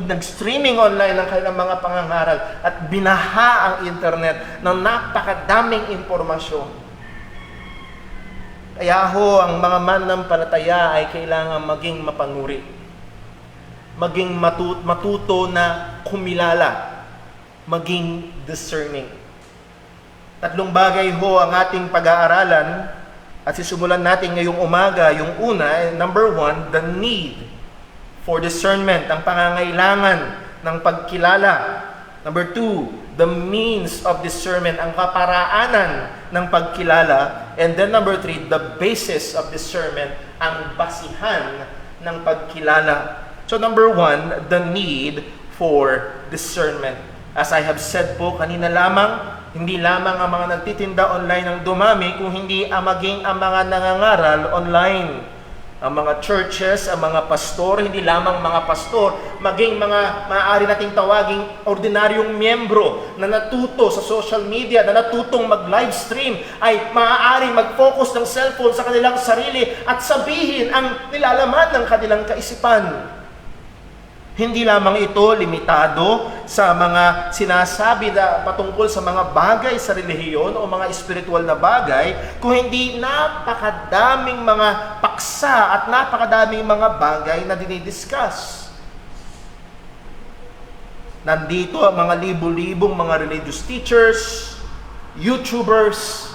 nag-streaming online ng kanilang mga pangangaral at binaha ang internet ng napakadaming impormasyon. Kaya ho, ang mga mananampalataya ay kailangan maging mapanuri. Maging matuto na kumilala, maging discerning. Tatlong bagay ho ang ating pag-aaralan at sisimulan natin ngayong umaga. Yung una, number 1, the need for discernment, ang pangangailangan ng pagkilala. Number 2, the means of discernment, ang kaparaanan ng pagkilala. And then number 3, the basis of discernment, ang basihan ng pagkilala. So number 1, the need for discernment. As I have said po kanina lamang, hindi lamang ang mga nagtitinda online ang dumami, kung hindi maging ang mga nangangaral online. Ang mga churches, ang mga pastor, hindi lamang mga pastor, maging mga maaari nating tawaging ordinaryong miyembro na natuto sa social media, na natutong mag-live stream, ay maaaring mag-focus ng cellphone sa kanilang sarili at sabihin ang nilalaman ng kanilang kaisipan. Hindi lamang ito limitado sa mga sinasabi na patungkol sa mga bagay sa relihiyon o mga espiritual na bagay, kung hindi napakadaming mga paksa at napakadaming mga bagay na dinidiscuss. Nandito ang mga libo-libong mga religious teachers, YouTubers,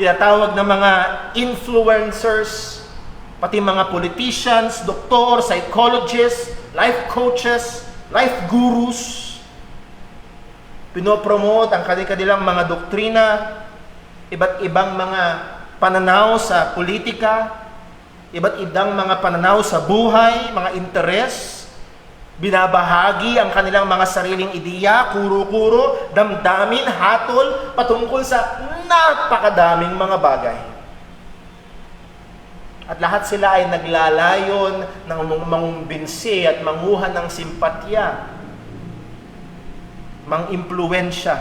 tinatawag na mga influencers, pati mga politicians, doktor, psychologists, life coaches, life gurus. Pinopromote ang kanilang mga doktrina, iba't ibang mga pananaw sa politika, iba't ibang mga pananaw sa buhay, mga interes. Binabahagi ang kanilang mga sariling ideya, kuro-kuro, damdamin, hatol, patungkol sa napakadaming mga bagay. At lahat sila ay naglalayon ng mangumbinsi at manguha ng simpatya, mang-impluwensya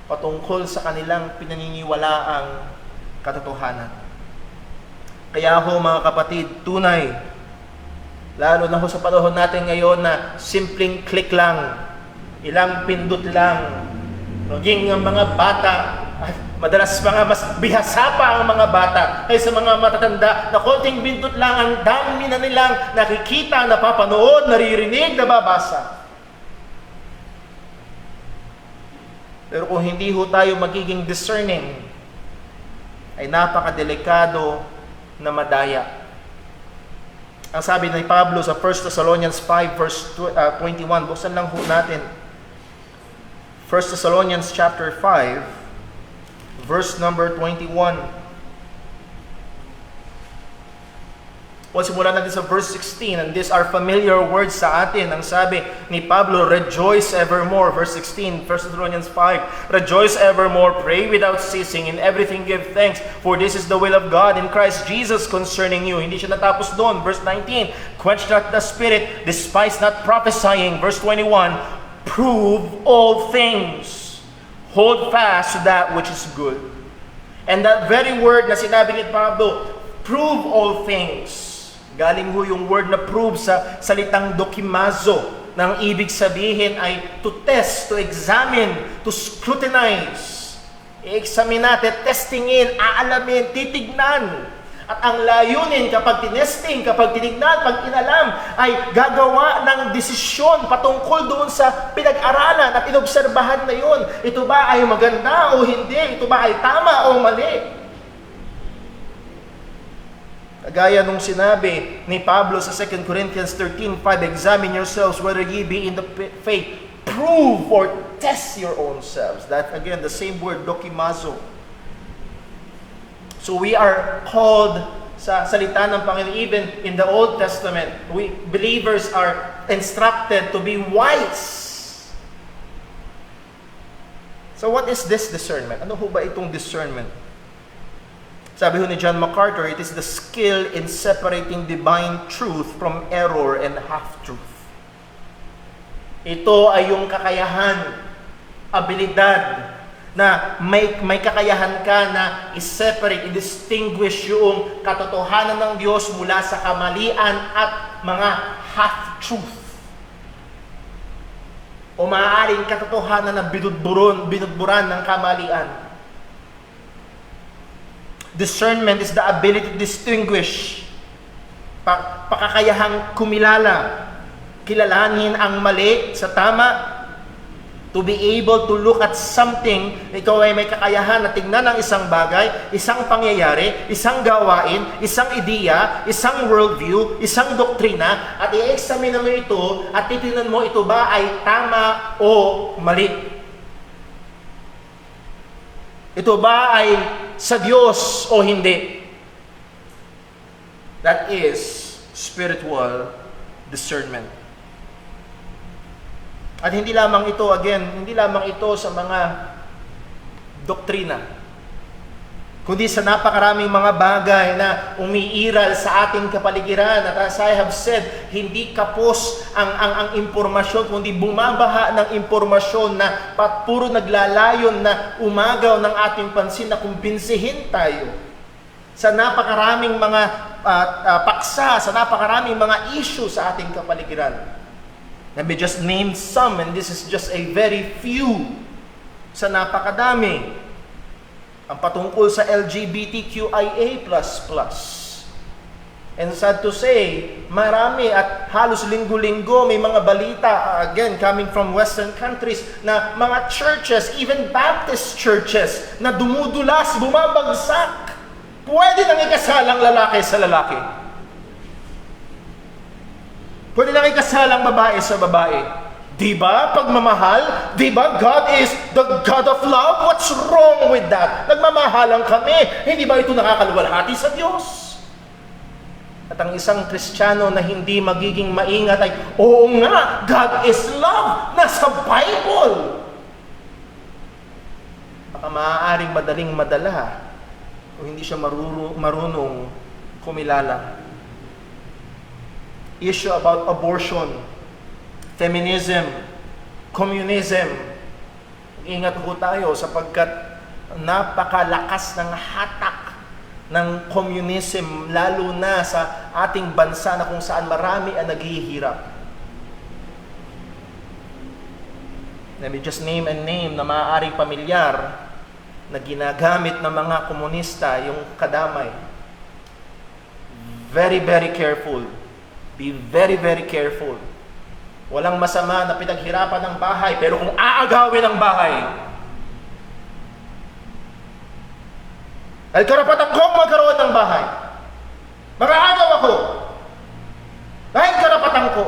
patungkol sa kanilang pinaniniwalaang katotohanan. Kaya ho mga kapatid, tunay, lalo na ho sa panahon natin ngayon na simpleng click lang, ilang pindot lang, maging ang mga bata, madalas mga mas bihasa pa ang mga bata kaysa mga matatanda na konting pindot lang, ang dami na nilang nakikita, napapanood, naririnig, nababasa. Pero kung hindi ho tayo magiging discerning, ay napakadelikado na madaya. Ang sabi ni Pablo sa 1 Thessalonians 5 verse 21, buksan lang ho natin. 1 Thessalonians chapter 5 verse number 21. O simulan natin sa verse 16, and these are familiar words sa atin. Ang sabi ni Pablo, rejoice evermore. Verse 16, 1 Thessalonians 5, rejoice evermore, pray without ceasing, in everything give thanks, for this is the will of God in Christ Jesus concerning you. Hindi siya natapos doon. Verse 19, quench not the spirit, despise not prophesying. Verse 21, prove all things, hold fast to that which is good. And that very word na sinabi ni Pablo, prove all things, galing ho yung word na prove sa salitang dokimazo, na ang ibig sabihin ay to test, to examine, to scrutinize. I-examine natin, testingin, aalamin, titignan. At ang layunin kapag tinesting, kapag tinignan, pag inalam, ay gagawa ng desisyon patungkol doon sa pinag-aralan at inobserbahan na yun. Ito ba ay maganda o hindi? Ito ba ay tama o mali? Gaya nung sinabi ni Pablo sa 2 Corinthians 13:5, examine yourselves whether ye be in the faith. Prove or test your own selves. That again, the same word, dokimazo. So we are called sa salita ng Panginoon, even in the Old Testament, we believers are instructed to be wise. So what is this discernment? Ano ho ba itong discernment? Sabi ho ni John MacArthur, it is the skill in separating divine truth from error and half-truth. Ito ay yung kakayahan, abilidad, na may kakayahan ka na i-separate, i-distinguish yung katotohanan ng Diyos mula sa kamalian at mga half-truth. O maaaring katotohanan na binudburan ng kamalian. Discernment is the ability to distinguish, pakakayahang kumilala, kilalanin ang mali sa tama, to be able to look at something. Ikaw ay may kakayahan na tingnan ang isang bagay, isang pangyayari, isang gawain, isang ideya, isang worldview, isang doktrina, at i-examine mo ito at titingnan mo ito ba ay tama o mali. Ito ba ay sa Diyos o hindi? That is spiritual discernment. At hindi lamang ito, hindi lamang ito sa mga doktrina, kundi sa napakaraming mga bagay na umiiral sa ating kapaligiran. At as I have said, hindi kapos ang impormasyon, kundi bumabaha ng impormasyon na puro naglalayon na umagaw ng ating pansin na kumbinsihin tayo sa napakaraming mga paksa, sa napakaraming mga issue sa ating kapaligiran. Let me just name some, and this is just a very few sa napakadami. Ang patungkol sa LGBTQIA++. And sad to say, marami at halos linggo-linggo may mga balita, again, coming from Western countries, na mga churches, even Baptist churches, na dumudulas, bumabagsak. Pwede nang ikasalang lalaki sa lalaki. Pwede nang ikasalang babae sa babae. Diba? Pagmamahal? Diba? God is the God of love? What's wrong with that? Nagmamahalan kami. Hindi ba ito nakakaluwalhati sa Diyos? At ang isang Kristiyano na hindi magiging maingat ay, oo nga, God is love. Nasa Bible. Baka maaaring madaling madala kung hindi siya marunong kumilala. Issue about abortion, feminism, communism. Ingat po tayo sapagkat napakalakas ng hatak ng communism, lalo na sa ating bansa na kung saan marami ang naghihirap. Let me just name and name na maaaring pamilyar na ginagamit ng mga komunista yung kadamay. Very, very careful. Be very, very careful. Walang masama na pinaghirapan ng bahay, pero kung aagawin ang bahay, ay karapatan kong magkaroon ng bahay. Mag-aagaw ako. Dahil karapatan ko.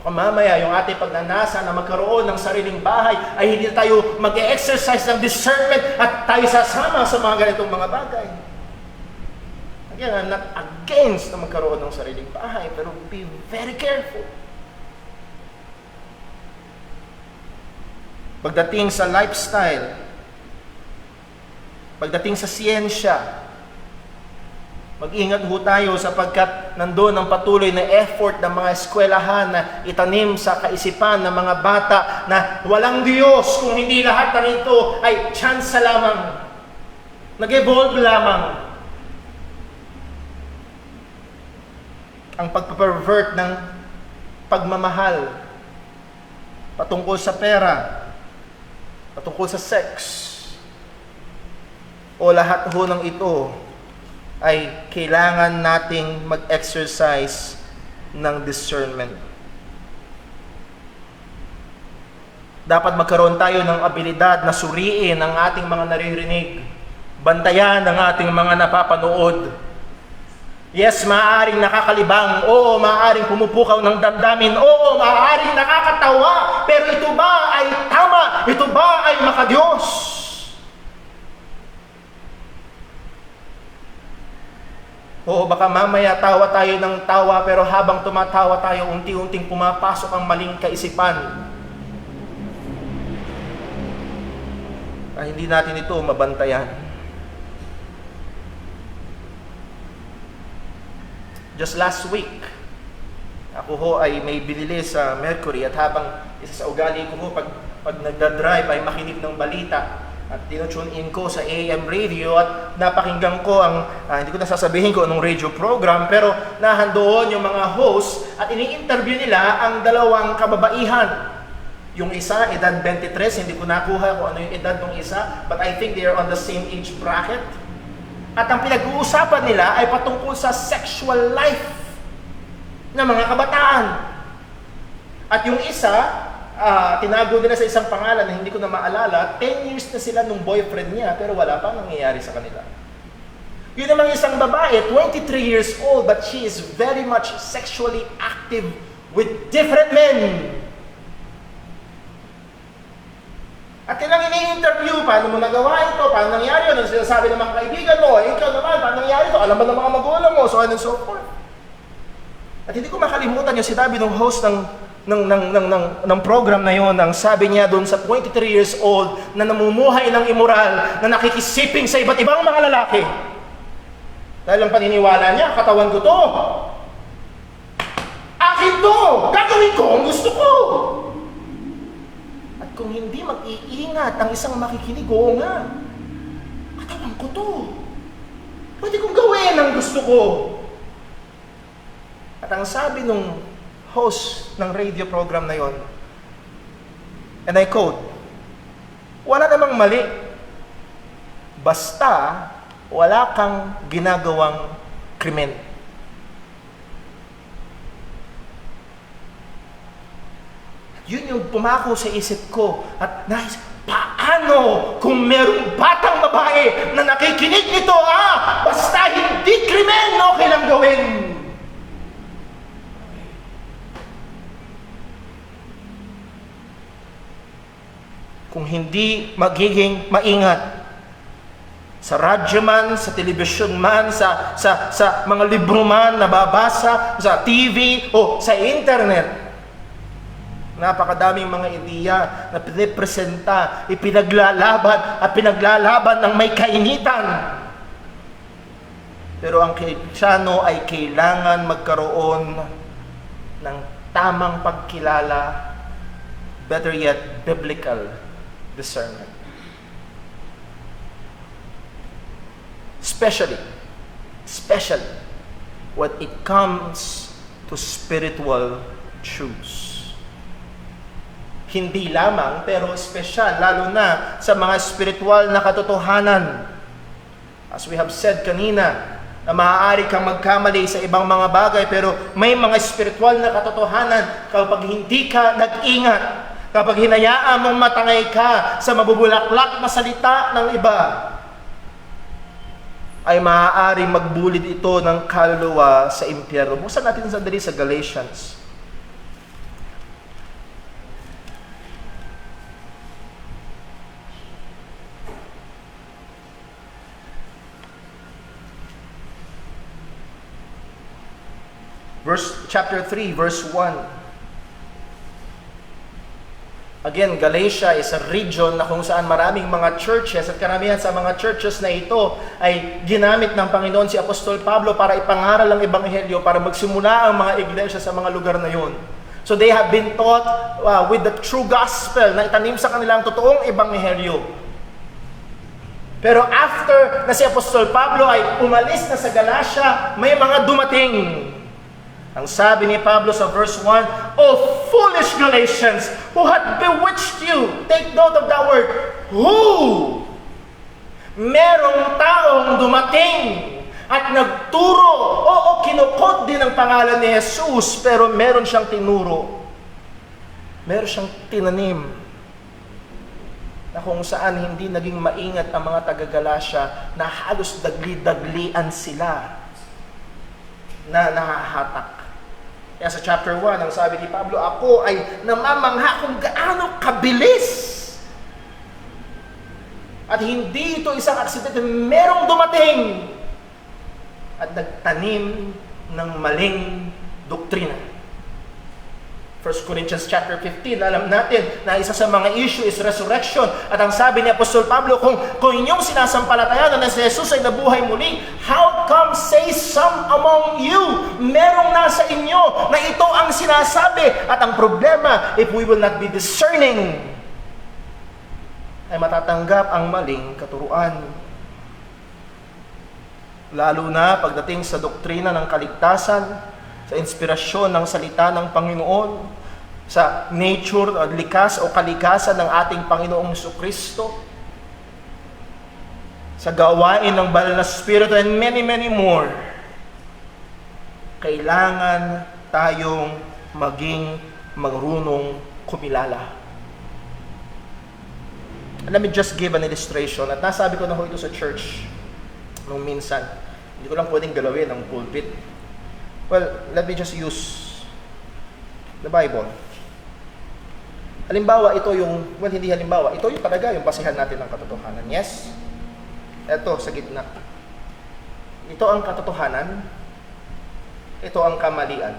O mamaya, yung ating pagnanasa na magkaroon ng sariling bahay, ay hindi tayo mag-exercise ng discernment at tayo sasama sa mga ganitong mga bagay. Again, I'm not against na magkaroon ng sariling bahay, pero be very careful. Pagdating sa lifestyle, pagdating sa siyensya, mag-ingat ho tayo sapagkat nandoon ang patuloy na effort ng mga eskwelahan na itanim sa kaisipan ng mga bata na walang Diyos kung hindi lahat ng ito ay chance lamang, nag-evolve lamang. Ang pagpapervert ng pagmamahal patungkol sa pera, patungkol sa sex, o lahat ho ng ito ay kailangan nating mag-exercise ng discernment. Dapat magkaroon tayo ng abilidad na suriin ang ating mga naririnig, bantayan ang ating mga napapanood. Yes, maaaring nakakalibang, oo, maaaring pumupukaw ng damdamin, oo, maaaring nakakatawa, pero ito ba ay tama? Ito ba ay makadiyos? Oo, baka mamaya tawa tayo ng tawa, pero habang tumatawa tayo, unti-unting pumapasok ang maling kaisipan. Hindi natin ito mabantayan. Just last week, ako ho ay may binili sa Mercury at habang isa sa ugali ko ho, pag nagdadrive ay makinig ng balita at tinutune in ko sa AM radio at napakinggan ko ang, hindi ko nasasabihin ko anong radio program, pero nahandoon yung mga host at ini-interview nila ang dalawang kababaihan. Yung isa, edad 23, hindi ko nakuha kung ano yung edad ng isa, but I think they are on the same age bracket. At ang pinag-uusapan nila ay patungkol sa sexual life ng mga kabataan. At yung isa, tinago nila sa isang pangalan na hindi ko na maalala, 10 years na sila nung boyfriend niya, pero wala pang nangyayari sa kanila. Yun namang isang babae, 23 years old, but she is very much sexually active with different men. At kailang ini-interview, paano mo nagawa ito, paano nangyari yun, ano sinasabi ng mga kaibigan mo, ikaw naman, paano nangyari ito, alam ba ng mga magulang mo, so on and so forth. At hindi ko makalimutan yung sinabi ng host ng program na yun, ang sabi niya doon sa 23 years old na namumuhay ng immoral, na nakikisiping sa iba't ibang mga lalaki. Dahil ang paniniwala niya, katawan ko to. Akin to! Gagawin ko ang gusto ko! Kung hindi mag-iingat ang isang makikinig, oo nga, katawan ko to. Pwede kong gawin ang gusto ko. At ang sabi nung host ng radio program na yon, and I quote, wala namang mali, basta wala kang ginagawang krimen. Yun yung pumako sa isip ko at nais, paano kung merong batang babae na nakikinig nito, basta hindi krimen, okay lang gawin. Kung hindi magiging maingat, sa radyo man, sa telebisyon man, sa mga libro man nababasa, sa TV o sa internet, napakadaming mga ideya na pinipresenta, ipinaglalaban at pinaglalaban ng may kainitan. Pero ang Kristiyano ay kailangan magkaroon ng tamang pagkilala, better yet, biblical discernment. Especially when it comes to spiritual truths. Hindi lamang, pero espesyal, lalo na sa mga spiritual na katotohanan. As we have said kanina, na maaari kang magkamali sa ibang mga bagay, pero may mga spiritual na katotohanan kapag hindi ka nag-ingat, kapag hinayaan mong matangay ka sa mabubulaklak na salita ng iba, ay maaaring magbulid ito ng kaluluwa sa impyerno. Buksan natin sandali sa Galatians. Chapter 3, verse 1. Again, Galatia is a region na kung saan maraming mga churches at karamihan sa mga churches na ito ay ginamit ng Panginoon si Apostol Pablo para ipangaral ang Ebanghelyo, para magsimula ang mga iglesia sa mga lugar na yun. So they have been taught with the true gospel na itanim sa kanilang totoong Ebanghelyo. Pero after na si Apostol Pablo ay umalis na sa Galatia, may mga dumating. Ang sabi ni Pablo sa verse 1, "O foolish Galatians, who had bewitched you?" Take note of that word. Who? Merong taong dumating at nagturo. Oo, kinukot din ang pangalan ni Jesus, pero meron siyang tinuro. Meron siyang tinanim na kung saan hindi naging maingat ang mga taga-Galatia na halos dagli-daglian sila na nahahatak. Kaya sa chapter 1, ang sabi ni Pablo, ako ay namamangha kung gaano kabilis. At hindi ito isang aksidente, merong dumating at nagtanim ng maling doktrina. 1 Corinthians chapter 15, alam natin na isa sa mga issue is resurrection. At ang sabi ni Apostol Pablo, kung inyong sinasampalatayanan na si Jesus ay nabuhay muli, how come say some among you, merong nasa inyo na ito ang sinasabi? At ang problema, if we will not be discerning, ay matatanggap ang maling katuruan. Lalo na pagdating sa doktrina ng kaligtasan, sa inspirasyon ng salita ng Panginoon, sa nature o likas o kalikasan ng ating Panginoong Jesucristo, sa gawain ng banal na Espiritu, and many, many more. Kailangan tayong maging marunong kumilala. Let me just give an illustration. At nasabi ko na ho ito sa church nung minsan. Hindi ko lang pwedeng galawin ang pulpit. Well, let me just use the Bible. Halimbawa, ito yung, well, hindi halimbawa, ito yung talaga yung basihan natin ng katotohanan. Yes? Ito, sa gitna. Ito ang katotohanan. Ito ang kamalian.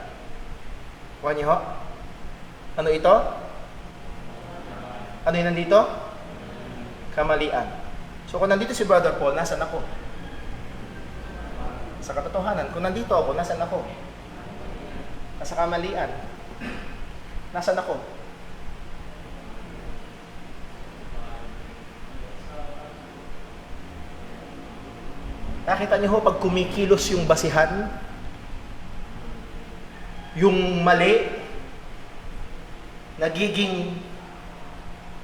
Kuha niyo ho? Ano ito? Ano yung nandito? Kamalian. So, kung nandito si Brother Paul, nasan ako? Sa katotohanan. Kung nandito ako, nasan ako? Nasa kamalian. Nasan ako? Nakita niyo ho, pag kumikilos yung basihan, yung mali, nagiging,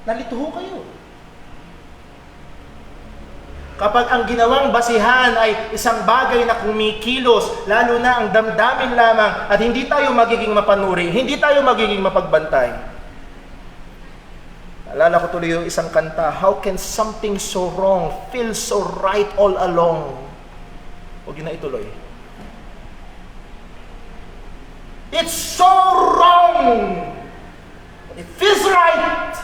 nalito ho kayo. Kapag ang ginawang basihan ay isang bagay na kumikilos, lalo na ang damdamin lamang, at hindi tayo magiging mapanuri, hindi tayo magiging mapagbantay. Alala ko tuloy yung isang kanta, how can something so wrong feel so right all along? Huwag na ituloy. It's so wrong! It feels right!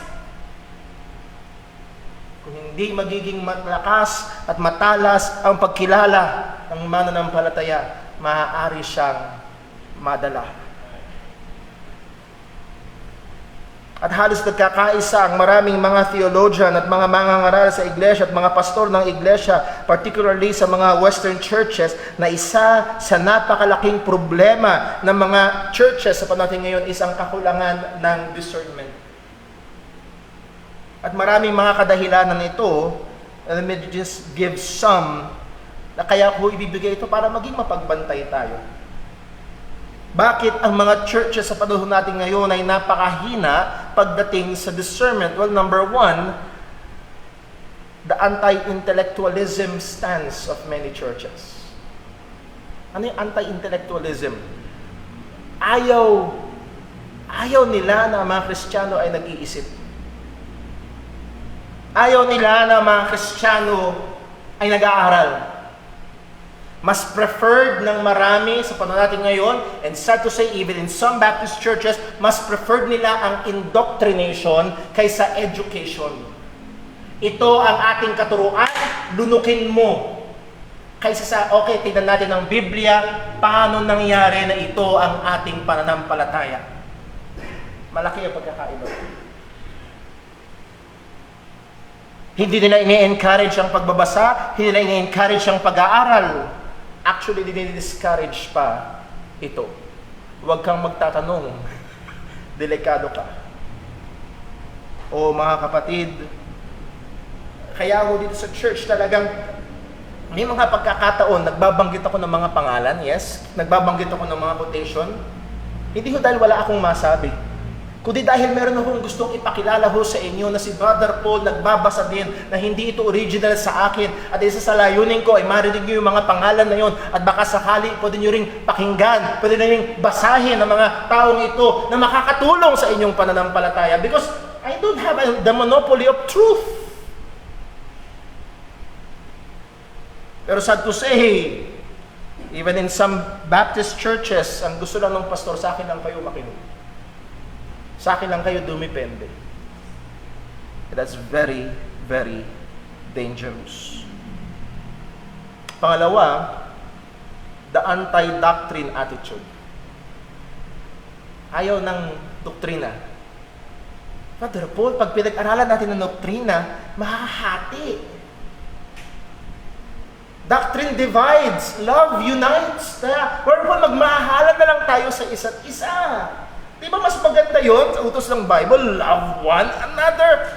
Kung hindi magiging malakas at matalas ang pagkilala ng mananampalataya, maaari siyang madala. At halos nagkakaisa ang maraming mga theologian at mga mangangaral sa iglesia at mga pastor ng iglesia, particularly sa mga Western churches, na isa sa napakalaking problema ng mga churches sa panahon ngayon is ang kakulangan ng discernment. At maraming mga kadahilanan nito, let me just give some Na kaya ko ibibigay ito para maging mapagbantay tayo. Bakit ang mga churches sa panahon natin ngayon ay napakahina pagdating sa discernment? Well, number one, the anti-intellectualism stance of many churches. Ano yung anti-intellectualism? Ayaw nila na mga Kristiyano ay nag-iisip. Ayaw nila na mga Kristiyano ay nag-aaral. Mas preferred ng marami sa panahon natin ngayon, and sad to say, even in some Baptist churches, mas preferred nila ang indoctrination kaysa education. Ito ang ating katuruan, lunukin mo. Kaysa sa, okay, tignan natin ang Biblia, paano nangyari na ito ang ating pananampalataya. Malaki ang pagkakaiba. Hindi nila ini-encourage ang pagbabasa, hindi nila ini-encourage ang pag-aaral. Actually, dinidiscourage pa ito. Huwag kang magtatanong. Delikado ka. O mga kapatid, kaya ako dito sa church talagang may mga pagkakataon, nagbabanggit ako ng mga pangalan, yes. Nagbabanggit ako ng mga quotation. Hindi ho dahil wala akong masabi. Kundi dahil meron akong gustong ipakilala ho sa inyo na si Brother Paul nagbabasa din na hindi ito original sa akin. At isa sa layunin ko ay marinig niyo yung mga pangalan na yon at baka sakali pwede niyo ring pakinggan, pwede niyo ring basahin ng mga taong ito na makakatulong sa inyong pananampalataya because I don't have the monopoly of truth. Pero sad to say, even in some Baptist churches, ang gusto lang ng pastor, sa akin lang kayo makinig. Sa akin lang kayo dumipende. That's very, very dangerous. Pangalawa, the anti-doctrine attitude. Ayaw ng doktrina. Father Paul, pag pinag-aralan natin ng doktrina, mahahati. Doctrine divides, love unites. Wherefore, magmahalan na lang tayo sa isa't isa. Di ba mas maganda yun sa utos ng Bible? Love one another.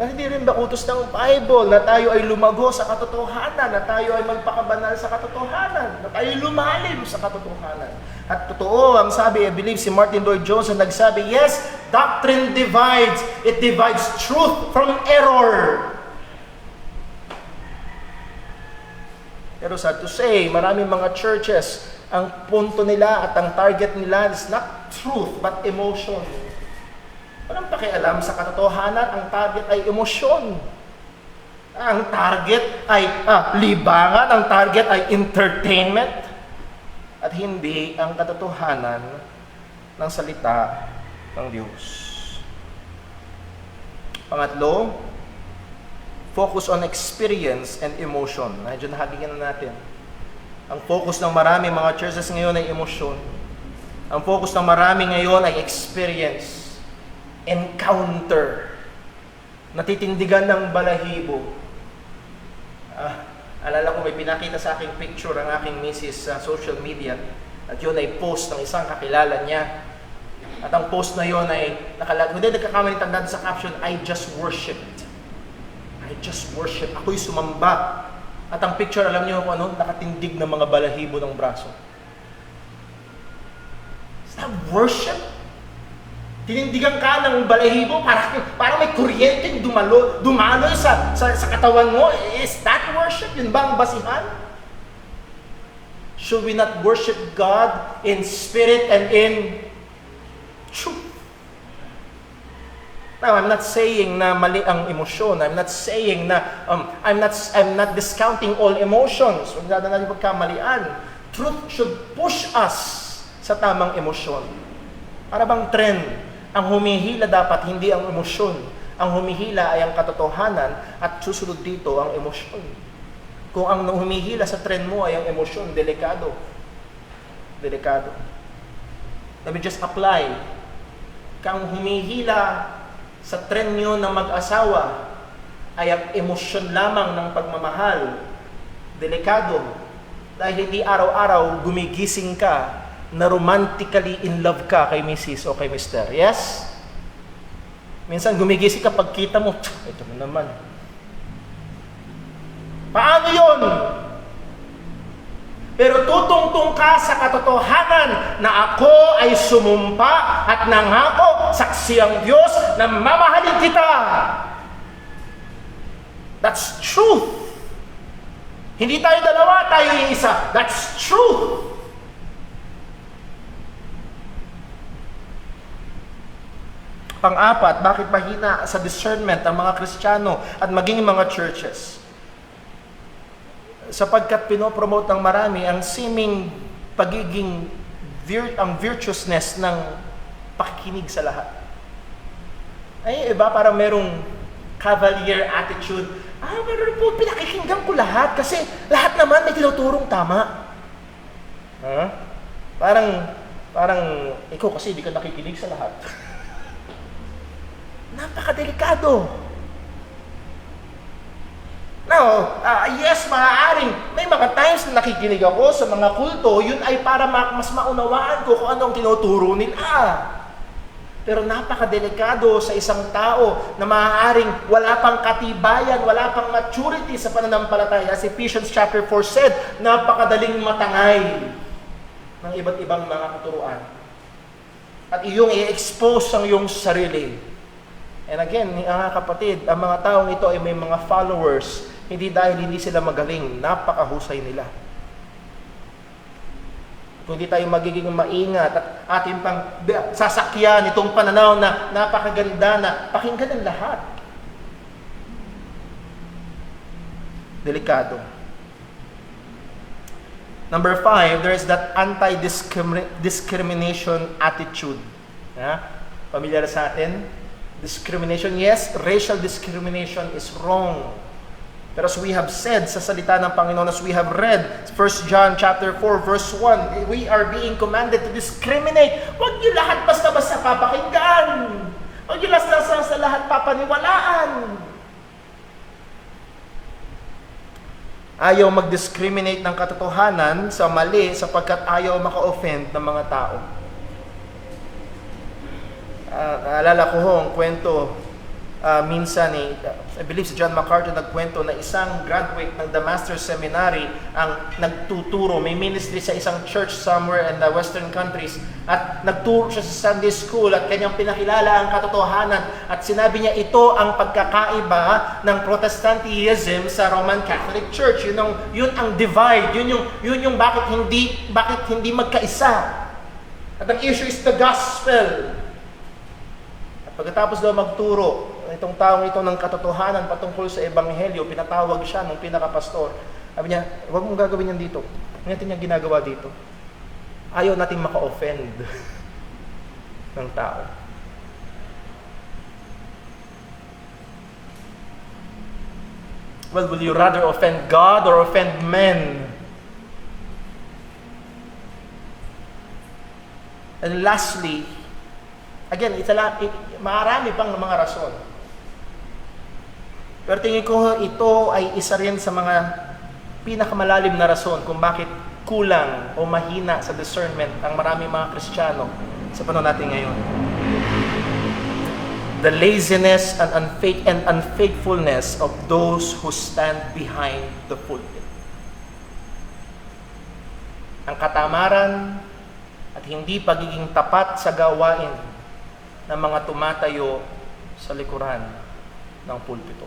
Hindi rin ba utos ng Bible na tayo ay lumago sa katotohanan, na tayo ay magpakabanal sa katotohanan, na tayo ay lumalim sa katotohanan? At totoo, ang sabi, I believe si Martin Lloyd-Jones ang nagsabi, yes, doctrine divides. It divides truth from error. Pero sad to say, maraming mga churches, ang punto nila at ang target nila is not truth, but emotion. Walang pakialam sa katotohanan, ang target ay emosyon. Ang target ay libangan, ang target ay entertainment, at hindi ang katotohanan ng salita ng Diyos. Pangatlo, focus on experience and emotion. Medyo nahagigan na natin. Ang focus ng marami mga churches ngayon ay emosyon. Ang focus ng marami ngayon ay experience, encounter, natitindigan ng balahibo. Alala ko may pinakita sa aking picture ang aking misis sa social media at yun ay post ng isang kakilala niya. At ang post na yun ay nakalagay, hindi nagkakamali tandaan sa caption, I just worshipped. I just worship. Ako'y sumamba. At ang picture, alam niyo kung ano? Nakatindig ng mga balahibo ng braso. Is that worship? Tinindigan ka ng balahibo para may kuryente dumaloy sa katawan mo. Is that worship? Yun ba ang basihan? Should we not worship God in spirit and in truth? Now, I'm not saying na mali ang emosyon. I'm not saying na I'm not discounting all emotions. Huwag natin pagkamalian. Truth should push us sa tamang emosyon. Para bang trend, ang humihila dapat hindi ang emosyon. Ang humihila ay ang katotohanan at susunod dito ang emosyon. Kung ang humihila sa trend mo ay ang emosyon, delikado. Delikado. Let me just apply. Kung humihila sa trend nyo ng mag-asawa ay ang emosyon lamang ng pagmamahal, delikado. Dahil hindi araw-araw gumigising ka na romantically in love ka kay Mrs. o kay Mr. Yes? Minsan gumigising ka pagkita mo, ito na naman. Paano yun? Pero tutungtong ka sa katotohanan na ako ay sumumpa at nangako, saksi ang Diyos na mamahalin kita. That's truth. Hindi tayo dalawa, tayo isa. That's truth. Pang-apat, bakit mahina sa discernment ang mga Kristiyano at maging mga churches? Sapagkat pinopromote ng marami ang seeming pagiging ang virtuousness ng pakikinig sa lahat. Ay, iba parang merong cavalier attitude. Meron po, pinakikinggan ko lahat kasi lahat naman may tinuturong tama. Parang ikaw kasi hindi ka nakikinig sa lahat. Napakadelikado. Now, yes, maaaring may mga times na nakikinig ako sa mga kulto, yun ay para mas maunawaan ko kung anong tinuturo nila. Pero napakadelikado sa isang tao na maaaring wala pang katibayan, wala pang maturity sa pananampalataya. As Ephesians chapter 4 said, napakadaling matangay ng iba't ibang mga katuruan. At iyong i-expose ang iyong sarili. And again, mga kapatid, ang mga taong ito ay may mga followers, hindi dahil hindi sila magaling, napakahusay nila. Kung hindi tayo magiging maingat at ating pang sasakyan itong pananaw na napakaganda na pakinggan ang lahat. Delikado. Number 5, there is that anti-discrimination attitude. Pamilyar sa atin? Discrimination, yes, racial discrimination is wrong. Pero as we have said sa salita ng Panginoon, as we have read, 1 John chapter 4 verse 1, we are being commanded to discriminate. Huwag niyo lahat basta-basta papakinggan. Huwag niyo basta-basta sa lahat papaniwalaan. Ayaw mag-discriminate ng katotohanan sa mali sapagkat ayaw maka-offend ng mga tao. Naalala ko ang kwento minsan I believe si John MacArthur nagkwento na isang graduate ng The Master's Seminary ang nagtuturo, may ministry sa isang church somewhere in the western countries at nagturo siya sa Sunday school at kanyang pinakilala ang katotohanan at sinabi niya ito ang pagkakaiba ng Protestantism sa Roman Catholic Church. Yun ang divide, yun yung bakit hindi magkaisa. At ang issue is the gospel. Pagkatapos daw magturo, itong taong ito ng katotohanan patungkol sa Ebanghelyo, pinatawag siya ng pinakapastor. Sabi niya, huwag mong gagawin yan dito. Ano natin niya ginagawa dito? Ayaw natin maka-offend ng tao. Well, will you rather offend God or offend men? And lastly, again, marami pang mga rason. Pero tingin ko ito ay isa rin sa mga pinakamalalim na rason kung bakit kulang o mahina sa discernment ang maraming mga Kristiyano sa panahon natin ngayon. The laziness and unfaithfulness of those who stand behind the pulpit. Ang katamaran at hindi pagiging tapat sa gawain ng mga tumatayo sa likuran ng pulpito.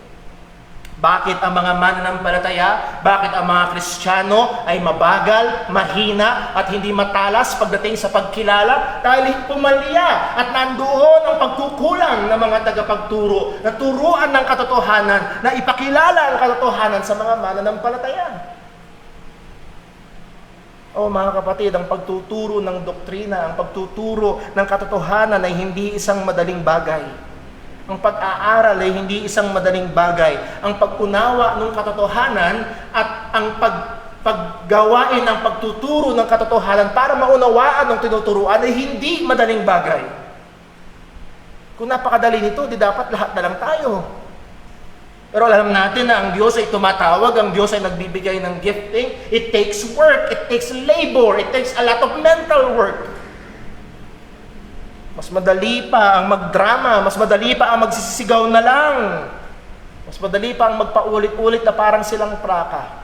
Bakit ang mga mananampalataya, bakit ang mga Kristiyano ay mabagal, mahina, at hindi matalas pagdating sa pagkilala? Dahil pumalya at nandoon ang pagkukulang ng mga tagapagturo na turuan ng katotohanan, na ipakilala ang katotohanan sa mga mananampalataya. Mga kapatid, ang pagtuturo ng doktrina, ang pagtuturo ng katotohanan ay hindi isang madaling bagay. Ang pag-aaral ay hindi isang madaling bagay. Ang pag-unawa ng katotohanan at ang paggawain ng pagtuturo ng katotohanan para maunawaan ng tinuturuan ay hindi madaling bagay. Kung napakadali nito, di dapat lahat na lang tayo. Pero alam natin na ang Diyos ay tumatawag, ang Diyos ay nagbibigay ng gifting. It takes work, it takes labor, it takes a lot of mental work. Mas madali pa ang magdrama, mas madali pa ang magsisigaw na lang. Mas madali pa ang magpaulit-ulit na parang silang praka.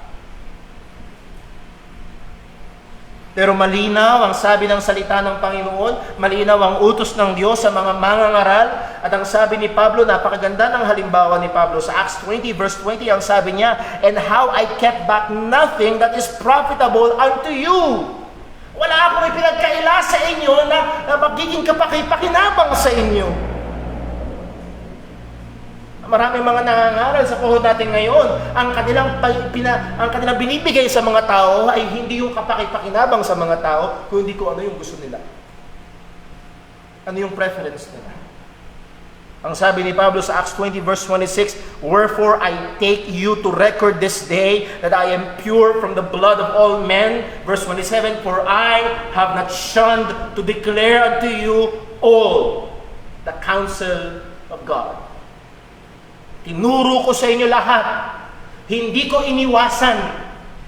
Pero malinaw ang sabi ng salita ng Panginoon, malinaw ang utos ng Diyos sa mga mangangaral. At ang sabi ni Pablo, napakaganda ng halimbawa ni Pablo sa Acts 20 verse 20, ang sabi niya, "And how I kept back nothing that is profitable unto you." Wala akong ipinagkaila sa inyo na magiging kapaki-pakinabang sa inyo. Maraming mga nangangaral sa puhod natin ngayon, ang kanilang binibigay sa mga tao ay hindi yung kapaki-pakinabang sa mga tao, kundi kung ano yung gusto nila. Ano yung preference nila. Ang sabi ni Pablo sa Acts 20 verse 26, "Wherefore I take you to record this day that I am pure from the blood of all men." Verse 27, "For I have not shunned to declare unto you all the counsel of God." Tinuro ko sa inyo lahat. Hindi ko iniwasan.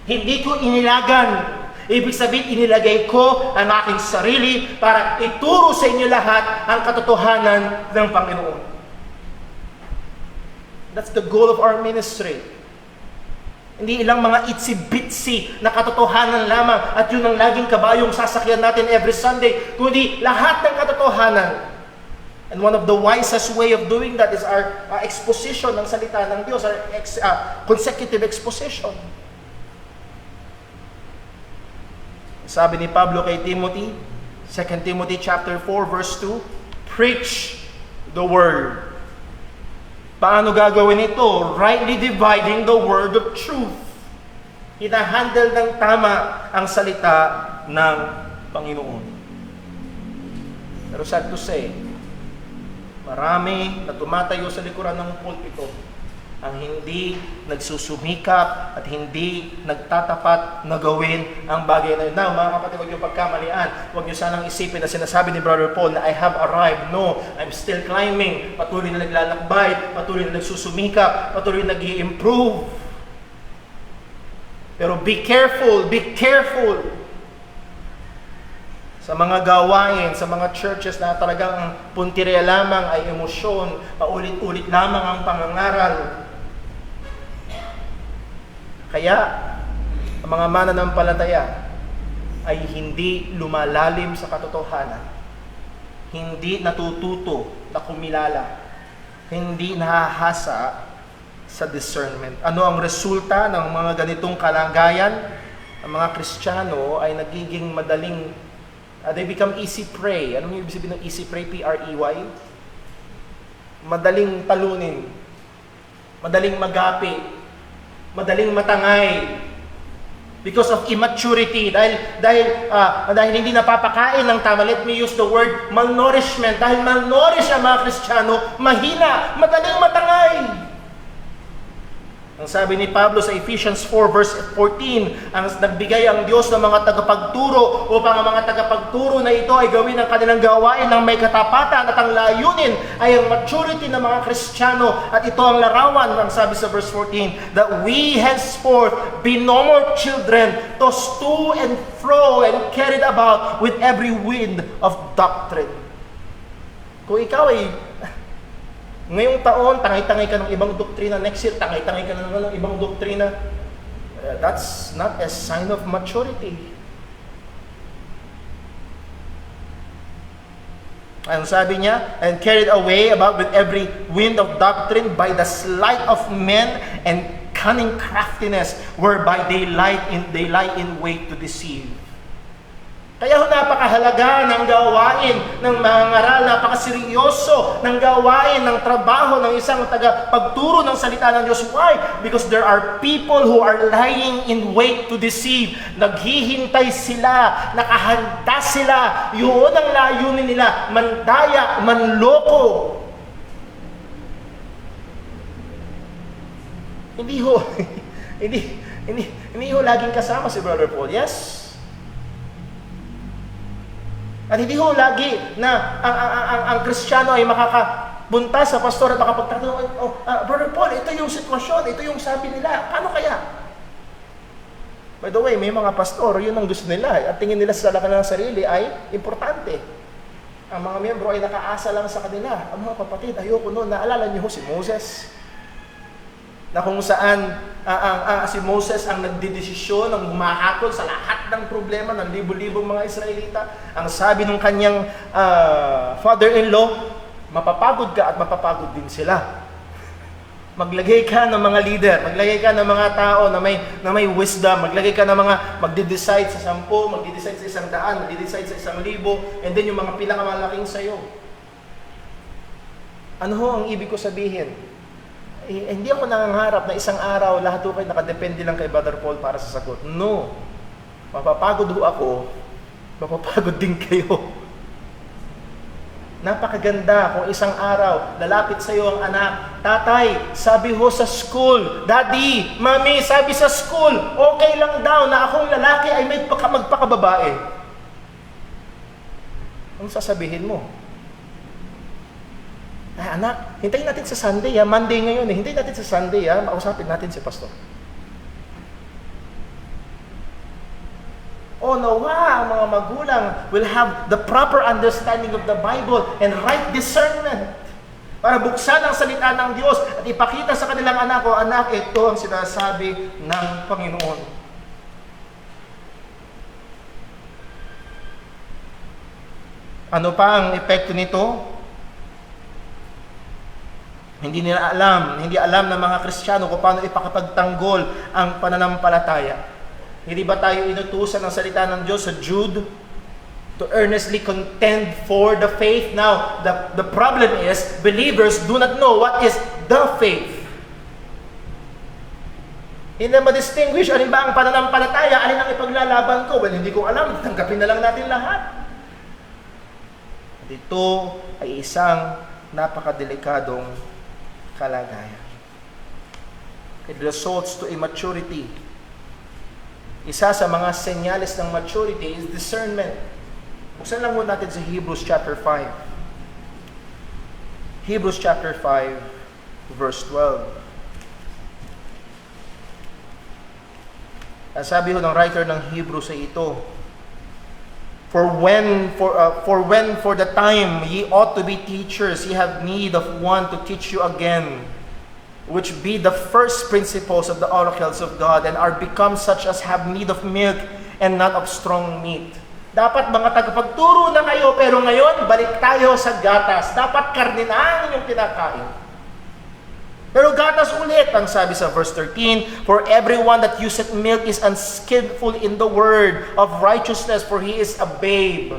Hindi ko inilagan. Ibig sabihin, inilagay ko ang aking sarili para ituro sa inyo lahat ang katotohanan ng Panginoon. That's the goal of our ministry. Hindi ilang mga itsy-bitsy na katotohanan lamang at yun ang laging kabayong sasakyan natin every Sunday, kundi lahat ng katotohanan. And one of the wisest way of doing that is our exposition ng salita ng Diyos, our consecutive exposition. Sabi ni Pablo kay Timothy, 2 Timothy chapter 4 verse 2, "Preach the word." Paano gagawin ito? Rightly dividing the word of truth. Hinahandle ng tama ang salita ng Panginoon. Pero sad to say, marami na tumatayo sa likuran ng pulpito ang hindi nagsusumikap at hindi nagtatapat na gawin ang bagay na yun. Now, mga kapatid, huwag niyo pagkamalian. Huwag niyo sanang isipin na sinasabi ni Brother Paul na I have arrived. No, I'm still climbing. Patuloy na naglalakbay, patuloy na nagsusumikap, patuloy na nag-i-improve. Pero be careful, be careful sa mga gawain, sa mga churches na talagang ang puntirya lamang ay emosyon, paulit-ulit lamang ang pangangaral. Kaya, ang mga mananampalataya ay hindi lumalalim sa katotohanan. Hindi natututo na kumilala. Hindi nahahasa sa discernment. Ano ang resulta ng mga ganitong kalagayan? Ang mga Kristiyano ay nagiging madaling they become easy prey. Ano yung ibig sabihin ng easy prey? P-R-E-Y? Madaling talunin. Madaling magapi. Madaling matangay. Because of immaturity. Dahil hindi napapakain ng tama. Let me use the word malnourishment. Dahil malnourish ang mga Kristiyano, mahina, madaling matangay. Ang sabi ni Pablo sa Ephesians 4 verse 14, ang nagbigay ang Diyos ng mga tagapagturo upang ang mga tagapagturo na ito ay gawin ang kanilang gawain ng may katapatan at ang layunin ay ang maturity ng mga Kristiyano. At ito ang larawan, ang sabi sa verse 14, that we henceforth be no more children, tossed to and fro and carried about with every wind of doctrine. Kung ikaw ay ngayong taon, tangay-tangay ka ng ibang doktrina. Next year, tangay-tangay ka ng ibang doktrina. That's not a sign of maturity. Ang sabi niya, and carried away about with every wind of doctrine by the sleight of men and cunning craftiness, whereby they lie in wait to deceive. Kaya napakahalaga ng gawain ng mga ngaral, napakaseryoso ng gawain ng trabaho ng isang tagapagturo ng salita ng Diyos. Why? Because there are people who are lying in wait to deceive. Naghihintay sila, nakahanda sila. Yun ang layunin nila, mandaya, manloko. Hindi ho laging kasama si Brother Paul. Yes? At hindi ho lagi na ang Kristiyano ay makakapunta sa pastor at makapagtatanong, Brother Paul, ito yung sitwasyon, ito yung sabi nila, paano kaya? By the way, may mga pastor, yun ang gusto nila, at tingin nila sa kanilang sarili ay importante. Ang mga miyembro ay nakaasa lang sa kanila. Ang mga kapatid, ayoko noon, naalala niyo ho si Moses. na kung saan si Moses ang nagdedesisyon, ang humahakot sa lahat ng problema ng libo-libong mga Israelita. Ang sabi ng kanyang father-in-law, mapapagod ka at mapapagod din sila. Maglagay ka ng mga leader, maglagay ka ng mga tao na may wisdom, maglagay ka ng mga magde-decide sa 10, magde-decide sa 100, magde-decide sa 1,000, and then yung mga pinakamalaking sa'yo. Ano ho ang ibig ko sabihin? Hindi ako nangangarap na isang araw lahat ho kayo nakadepende lang kay Brother Paul para sa sagot. No. Mapapagod ho ako, mapapagod din kayo. Napakaganda kung isang araw lalapit sa iyo ang anak, tatay, sabi ho sa school, daddy, mami, sabi sa school, okay lang daw na akong lalaki ay may magpakababae. Anong sasabihin mo? Ay, anak, hintayin natin sa Sunday, Monday ngayon hintayin natin sa Sunday, mausapin natin si pastor. O nawa, ang mga magulang will have the proper understanding of the Bible and right discernment para buksan ang salita ng Diyos at ipakita sa kanilang anak, o anak, ito ang sinasabi ng Panginoon. Ano pa ang epekto nito? Hindi alam ng mga Kristiyano kung paano ipakapagtanggol ang pananampalataya. Hindi ba tayo inutusan ng salita ng Diyos sa Jude to earnestly contend for the faith? Now, the problem is, believers do not know what is the faith. Hindi ma-distinguish alin ba ang pananampalataya, alin ang ipaglalaban ko. Well, hindi ko alam, tanggapin na lang natin lahat. At ito ay isang napakadelikadong kalagayan. It results to immaturity. Isa sa mga senyales ng maturity is discernment. Buksan lang muna natin sa Hebrews chapter 5. Hebrews chapter 5, verse 12. Ang sabi ho ng writer ng Hebrews ay ito, For when for the time ye ought to be teachers, ye have need of one to teach you again, which be the first principles of the oracles of God, and are become such as have need of milk and not of strong meat. Dapat mga tagapagturo na kayo, pero ngayon, balik tayo sa gatas. Dapat karne na ang inyong kinakain. Pero gatas ulit, ang sabi sa verse 13, For everyone that useth milk is unskillful in the word of righteousness, for he is a babe.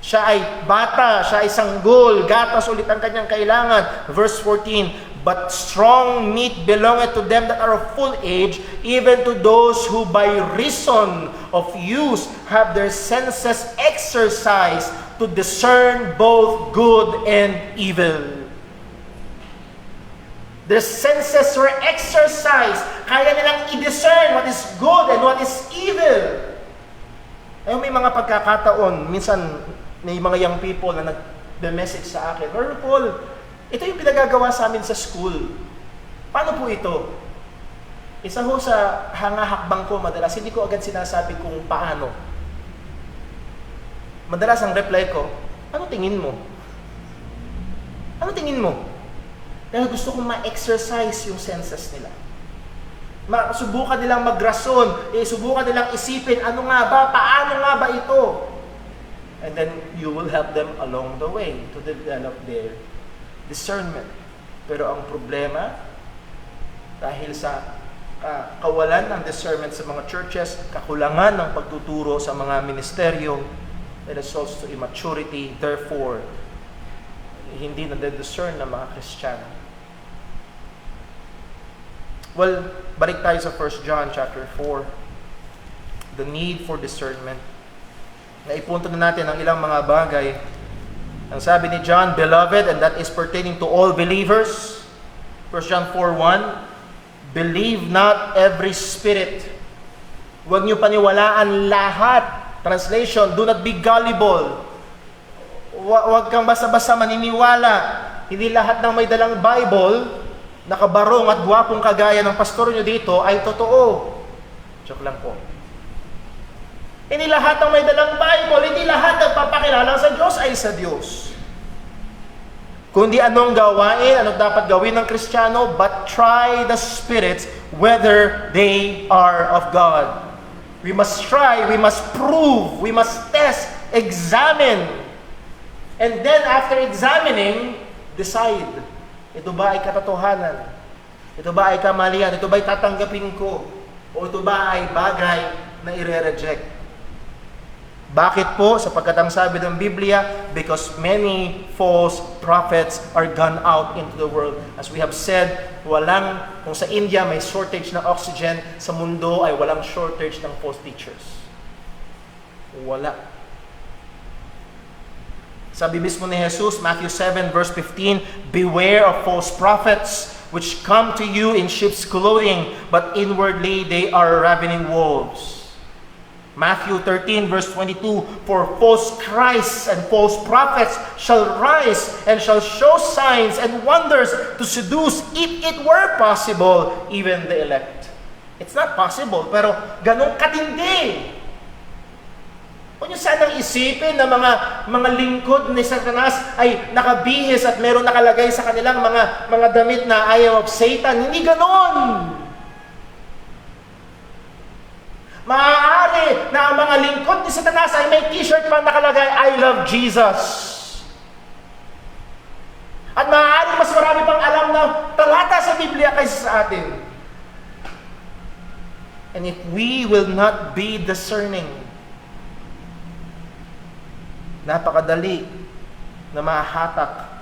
Siya ay bata, siya ay sanggol, gatas ulit ang kanyang kailangan. Verse 14, But strong meat belongeth to them that are of full age, even to those who by reason of use have their senses exercised to discern both good and evil. Their senses were exercised. Kaya nilang i-discern what is good and what is evil. Ayun, may mga pagkakataon, minsan may mga young people na nag-message sa akin, Brother Paul, ito yung pinagagawa sa amin sa school. Paano po ito? Isa ho sa hangahakbang ko, madalas hindi ko agad sinasabi kung paano. Madalas ang reply ko, ano tingin mo? Ano tingin mo? Dahil gusto kong ma-exercise yung senses nila. Subukan nilang magrason, subukan nilang isipin, ano nga ba, paano nga ba ito? And then you will help them along the way to develop their discernment. Pero ang problema, dahil sa kawalan ng discernment sa mga churches, kakulangan ng pagtuturo sa mga ministeryo, it results to immaturity. Therefore, hindi na-discern ng mga Kristiyano. Well, balik tayo sa 1 John chapter 4. The need for discernment. Naipunto na natin ang ilang mga bagay. Ang sabi ni John, Beloved, and that is pertaining to all believers. 1 John 4:1, Believe not every spirit. Huwag niyo paniwalaan lahat. Translation, do not be gullible. Huwag kang basta-basta maniniwala. Hindi lahat ng may dalang Bible, nakabarong at gwapong kagaya ng pastor nyo dito, ay totoo. Joke lang po. Hindi lahat ng may dalang Bible, hindi lahat ng papakilala sa Diyos ay sa Diyos. Kundi anong gawain, anong dapat gawin ng Kristiyano, but try the spirits whether they are of God. We must try, we must prove, we must test, examine. And then after examining, decide. Ito ba ay katotohanan? Ito ba ay kamalian? Ito ba ay tatanggapin ko? O ito ba ay bagay na ire-reject? Bakit po? Sapagkat ang sabi ng Biblia, because many false prophets are gone out into the world. As we have said, kung sa India may shortage ng oxygen, sa mundo ay walang shortage ng false teachers. Wala. Sabi mismo ni Jesus, Matthew 7 verse 15, beware of false prophets, which come to you in sheep's clothing, but inwardly they are ravening wolves. Matthew 13 verse 22, for false Christs and false prophets shall rise and shall show signs and wonders to seduce, if it were possible, even the elect. It's not possible, pero ganun katindi. Huwag niyo sanang isipin na mga lingkod ni Satanas ay nakabihis at meron nakalagay sa kanilang mga damit na I am of Satan. Hindi ganon. Maaari na ang mga lingkod ni Satanas ay may t-shirt pa nakalagay, I love Jesus. At maaari mas marami pang alam na talata sa Biblia kaysa sa atin. And if we will not be discerning, napakadali na mahahatak.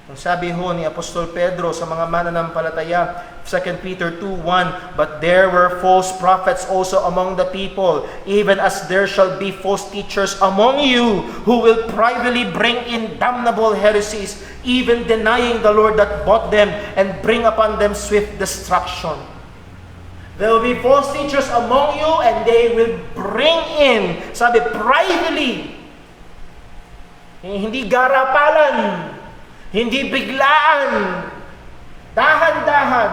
Ang sabi ho ni Apostol Pedro sa mga mananampalataya, 2 Peter 2:1, but there were false prophets also among the people, even as there shall be false teachers among you, who will privately bring in damnable heresies, even denying the Lord that bought them, and bring upon them swift destruction. There will be false teachers among you, and they will bring in, sabi, privately, hindi garapalan, hindi biglaan, dahan-dahan.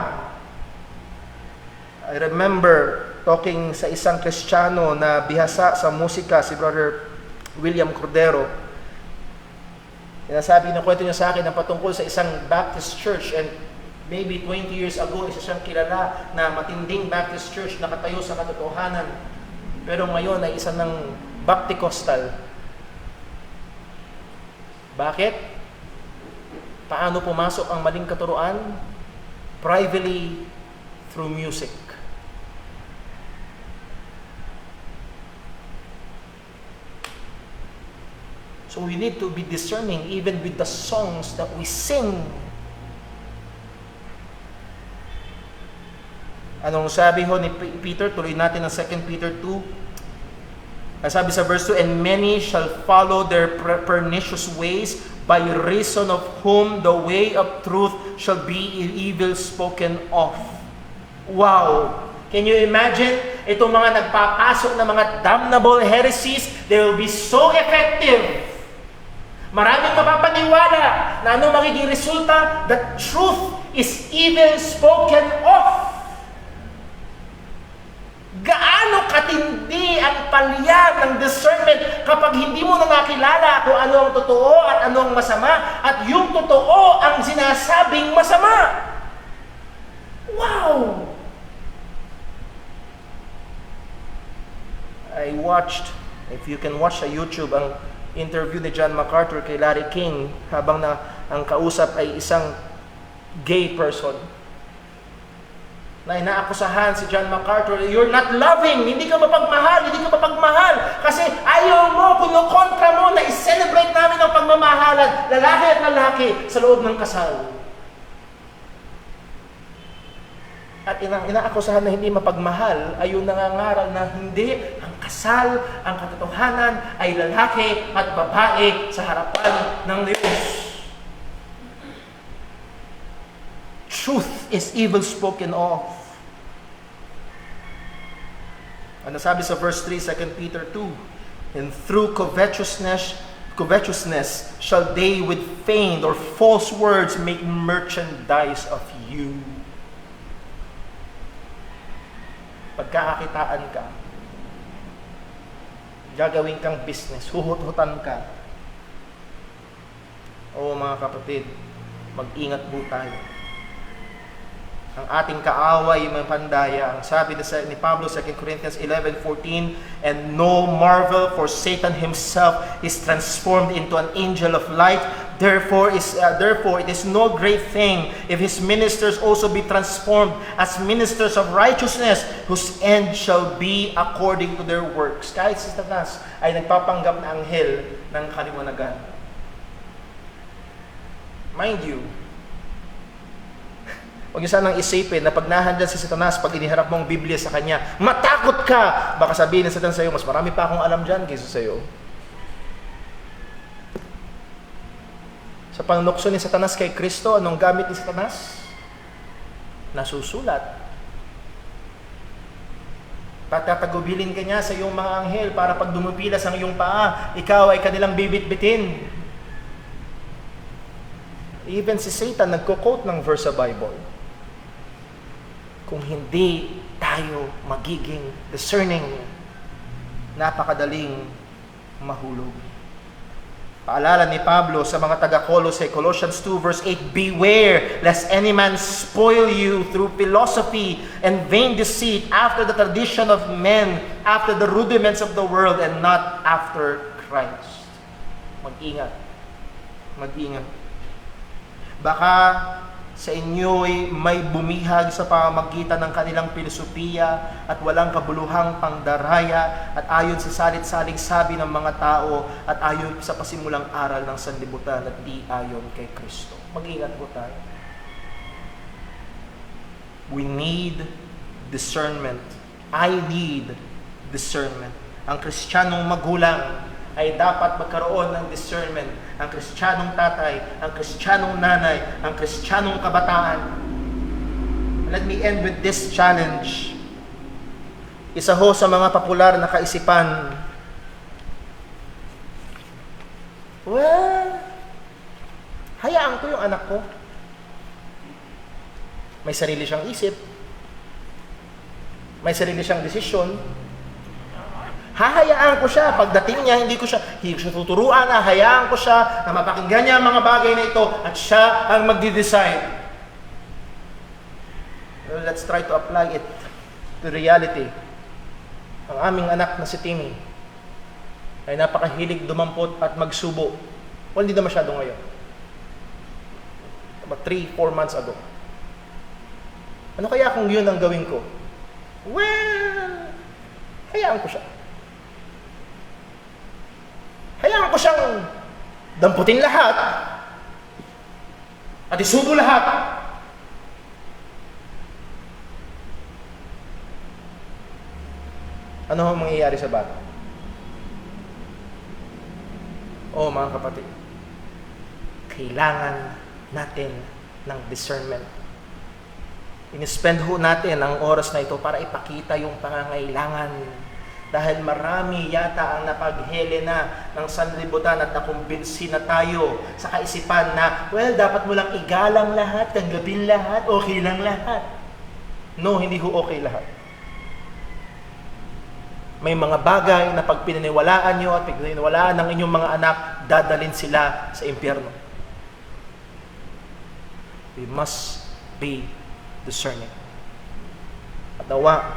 I remember talking sa isang Kristiyano na bihasa sa musika, si Brother William Cordero. Kwento niya sa akin na patungkol sa isang Baptist church, and maybe 20 years ago, isa siyang kilala na matinding Baptist church na katayo sa katotohanan. Pero ngayon ay isa ng Bapticostal. Bakit? Paano pumasok ang maling katuruan? Privately, through music. So we need to be discerning even with the songs that we sing. Anong sabi ho ni Peter? Tuloy natin ang 2 Peter 2. Ang sabi sa verse 2, and many shall follow their pernicious ways, by reason of whom the way of truth shall be evil spoken of. Wow! Can you imagine? Itong mga nagpapasok na mga damnable heresies, they will be so effective. Maraming mapapaniwala na ano magiging resulta? That truth is evil spoken of. Gaano katindi ang palya ng discernment kapag hindi mo na nakilala kung ano ang totoo at ano ang masama, at yung totoo ang sinasabing masama. Wow! I watched, if you can watch sa YouTube, ang interview ni John MacArthur kay Larry King habang ang kausap ay isang gay person. Na inaakusahan si John MacArthur, you're not loving, hindi ka mapagmahal kasi ayaw mo, kinukontra mo na i-celebrate namin ang pagmamahalan, lalaki at lalaki sa loob ng kasal. At inaakusahan na hindi mapagmahal ay yung nangangaral na hindi, ang kasal, ang katotohanan ay lalaki at babae sa harapan ng Diyos. Truth is evil spoken of. Ano sabi sa verse 3, 2 Peter 2? And through covetousness shall they with feigned or false words make merchandise of you. Pagkakakitaan ka, gagawin kang business, huhut-hutan ka. Oo mga kapatid, mag-ingat po tayo. Ang ating kaaway, may pandaya. Ang sabi ni Pablo, 2 Corinthians 11:14, and no marvel, for Satan himself is transformed into an angel of light. Therefore, it is no great thing if his ministers also be transformed as ministers of righteousness, whose end shall be according to their works. Kahit si Satanas ay nagpapanggap na anghel ng kaliwanagan. Mind you, huwag niyo sanang isipin na pag nahandyan si Satanas, pag iniharap mong Biblia sa kanya, matakot ka! Baka sabihin ng Satan sa'yo, mas marami pa akong alam dyan kaysa sa'yo. Sa panukso ni Satanas kay Kristo, anong gamit ni Satanas? Nasusulat. Patatagubilin ka niya sa iyong mga anghel para pag dumupilas ang iyong paa, ikaw ay kanilang bibit-bitin. Even si Satan nagko-quote ng verse sa Bible. Kung hindi tayo magiging discerning, napakadaling mahulog. Paalala ni Pablo sa mga taga-Colossae, Colossians 2 verse 8, beware lest any man spoil you through philosophy and vain deceit, after the tradition of men, after the rudiments of the world, and not after Christ. Mag-ingat. Mag-ingat. Baka sa inyo'y may bumihag sa pamamagitan ng kanilang filosofiya at walang kabuluhang pangdaraya at ayon sa salit-saling sabi ng mga tao at ayon sa pasimulang aral ng sanlibutan at di ayon kay Kristo. Mag-ingat po tayo. We need discernment. I need discernment. Ang Kristiyanong magulang ay dapat magkaroon ng discernment. Ang Kristiyanong tatay, ang Kristiyanong nanay, ang Kristiyanong kabataan. Let me end with this challenge. Isa ho sa mga popular na kaisipan. Well, hayaan ko yung anak ko. May sarili siyang isip. May sarili siyang desisyon. Hahayaan ko siya. Pagdating niya, hindi ko siya tuturuan. Hahayaan ko siya na mapakinggan niya ang mga bagay na ito at siya ang magdi-decide. Well, let's try to apply it to reality. Ang aming anak na si Timmy ay napakahilig dumampot at magsubo. Well, hindi na masyado ngayon. About 3-4 months ago. Ano kaya kung yun ang gawin ko? Well, hayaan ko siya. Hayaan ko siyang damputin lahat at isubo lahat. Ano ang mangyayari sa bata? Oh, mga kapatid, kailangan natin ng discernment. Inispend ho natin ang oras na ito para ipakita yung pangangailangan. Dahil marami yata ang napaghele na ng sanlibutan at nakumbinsi na tayo sa kaisipan na, well, dapat mo lang igalang lahat, tanggapin lahat, okay lang lahat. No, hindi ho okay lahat. May mga bagay na pag pinaniwalaan nyo at pinaniwalaan ng inyong mga anak, dadalhin sila sa impyerno. We must be discerning. At nawa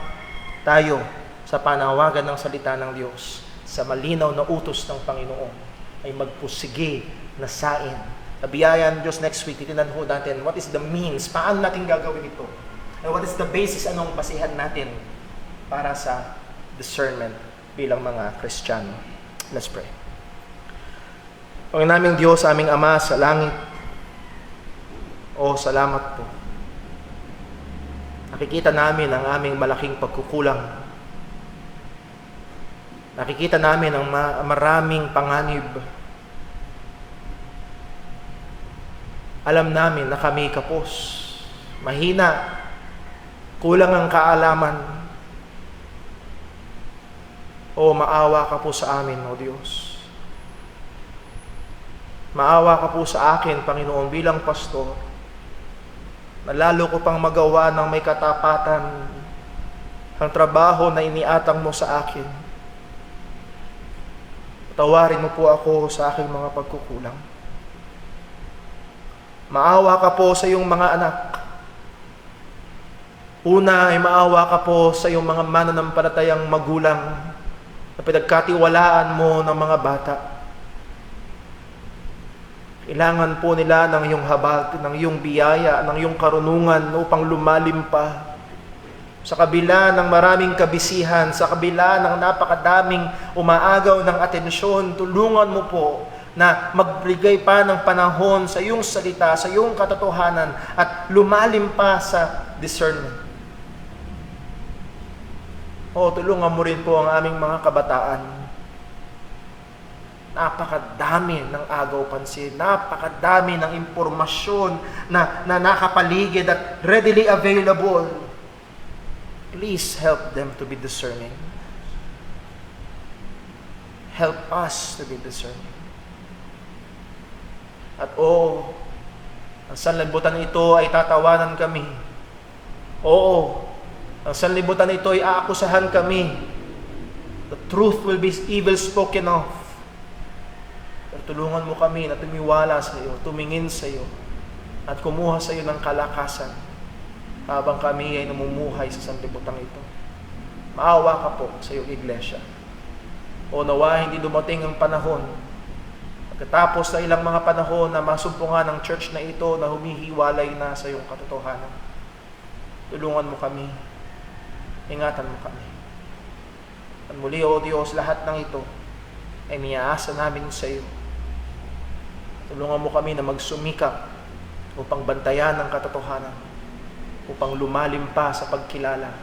tayo sa panawagan ng salita ng Diyos, sa malinaw na utos ng Panginoon, ay magpusigi na sain. Nabiyayan Diyos next week, titinan ho natin what is the means, paano natin gagawin ito, and what is the basis, anong basihan natin para sa discernment bilang mga Kristiyano. Let's pray. Panginoon naming Diyos, aming Ama sa langit, salamat po. Nakikita namin ang aming malaking pagkukulang. Nakikita namin ang maraming panganib. Alam namin na kami kapos, mahina, kulang ang kaalaman. Maawa ka po sa amin, O Diyos. Maawa ka po sa akin, Panginoon, bilang pastor, na lalo ko pang magawa ng may katapatan ang trabaho na iniatang mo sa akin. Tawarin mo po ako sa aking mga pagkukulang. Maawa ka po sa iyong mga anak. Una ay maawa ka po sa iyong mga mananampalatayang magulang na pinagkatiwalaan mo ng mga bata. Kailangan po nila ng iyong habag, ng iyong biyaya, ng iyong karunungan upang lumalim pa. Sa kabila ng maraming kabisihan, sa kabila ng napakadaming umaagaw ng atensyon, tulungan mo po na magbigay pa ng panahon sa iyong salita, sa iyong katotohanan, at lumalim pa sa discernment. O, tulungan mo rin po ang aming mga kabataan. Napakadami ng agaw pansin, napakadami ng impormasyon na nakapaligid at readily available. Please help them to be discerning. Help us to be discerning. At ang sanlibutan ito ay tatawanan kami. Oo, ang sanlibutan ito ay aakusahan kami. The truth will be evil spoken of. Pero tulungan mo kami na tumiwala sa iyo, tumingin sa iyo, at kumuha sa iyo ng kalakasan habang kami ay namumuhay sa sanlibutan ito. Maawa ka po sa iyong iglesia. O nawa hindi dumating ang panahon, pagkatapos na ilang mga panahon na masumpungan ng church na ito na humihiwalay na sa iyong katotohanan. Tulungan mo kami, ingatan mo kami. At muli, O Diyos, lahat ng ito ay niyaasa namin sa iyo. Tulungan mo kami na magsumikap upang bantayan ang katotohanan, upang lumalim pa sa pagkilala,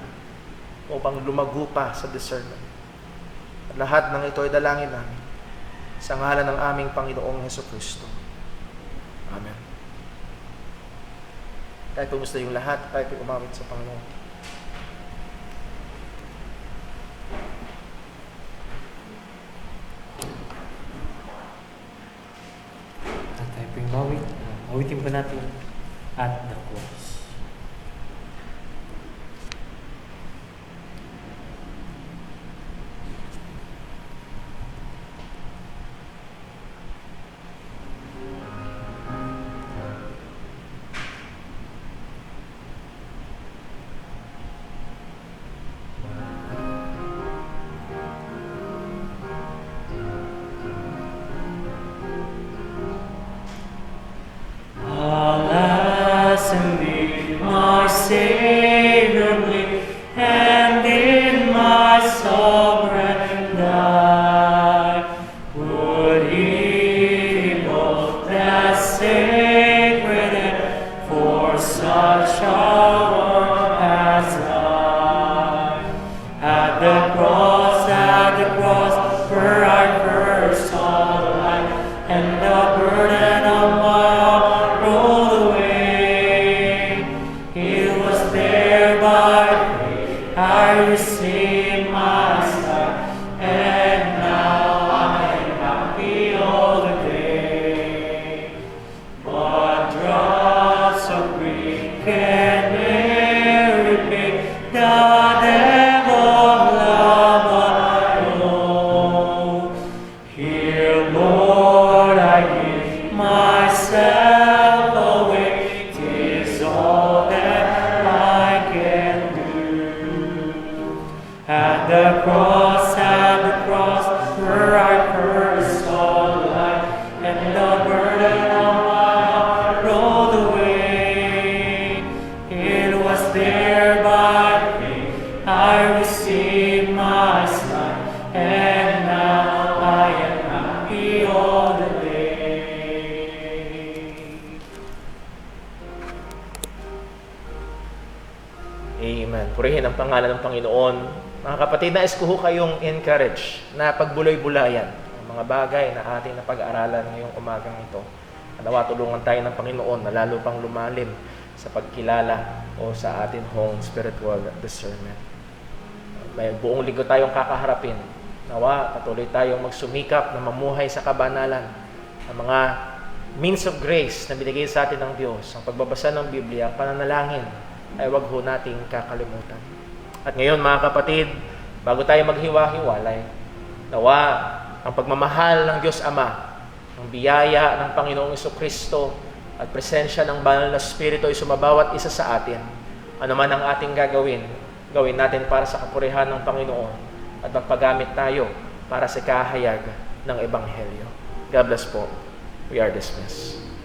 upang lumago pa sa discernment. At lahat ng ito ay dalangin namin sa ngalan ng aming Panginoong Hesukristo. Amen. Tayo pumusta yung lahat, tayo umawit sa Panginoon. At tayo po yung mawit. Mawitin po natin at the cross. Alas, indeed, my Savior lived, and in my sovereign life would He devote that sacred end for such a one as I. At the cross, where I first saw the light, and the burden of my heart rolled away. It was there by faith I received my sight, and now I am happy all the day. But drops of grief can never repay the depth of love I know. Here, Lord, I give myself away. 'Tis all that I can do. At the cross, where I first saw the light, and the burden of my heart rolled away. It was there by faith I received my sight, and now I am happy all the day. Amen. Purihin ang pangalan ng Panginoon. Mga kapatid, nais ko ho kayong encourage na pagbuloy-bulayan ang mga bagay na ating napag-aralan ngayong umagang ito. Nawa tulungan tayo ng Panginoon na lalo pang lumalim sa pagkilala o sa atin hong spiritual discernment. May buong linggo tayong kakaharapin. Nawa patuloy tayong magsumikap na mamuhay sa kabanalan. Ang mga means of grace na binigay sa atin ng Diyos, ang pagbabasa ng Biblia, ang pananalangin, ay wag ho nating kakalimutan. At ngayon mga kapatid, bago tayo maghiwa-hiwalay, nawa ang pagmamahal ng Diyos Ama, ang biyaya ng Panginoong Hesukristo, at presensya ng banal na Espiritu ay sumabawat isa sa atin. Ano man ang ating gagawin, gawin natin para sa kapurihan ng Panginoon at magpagamit tayo para sa kahayag ng Ebanghelyo. God bless po. We are dismissed.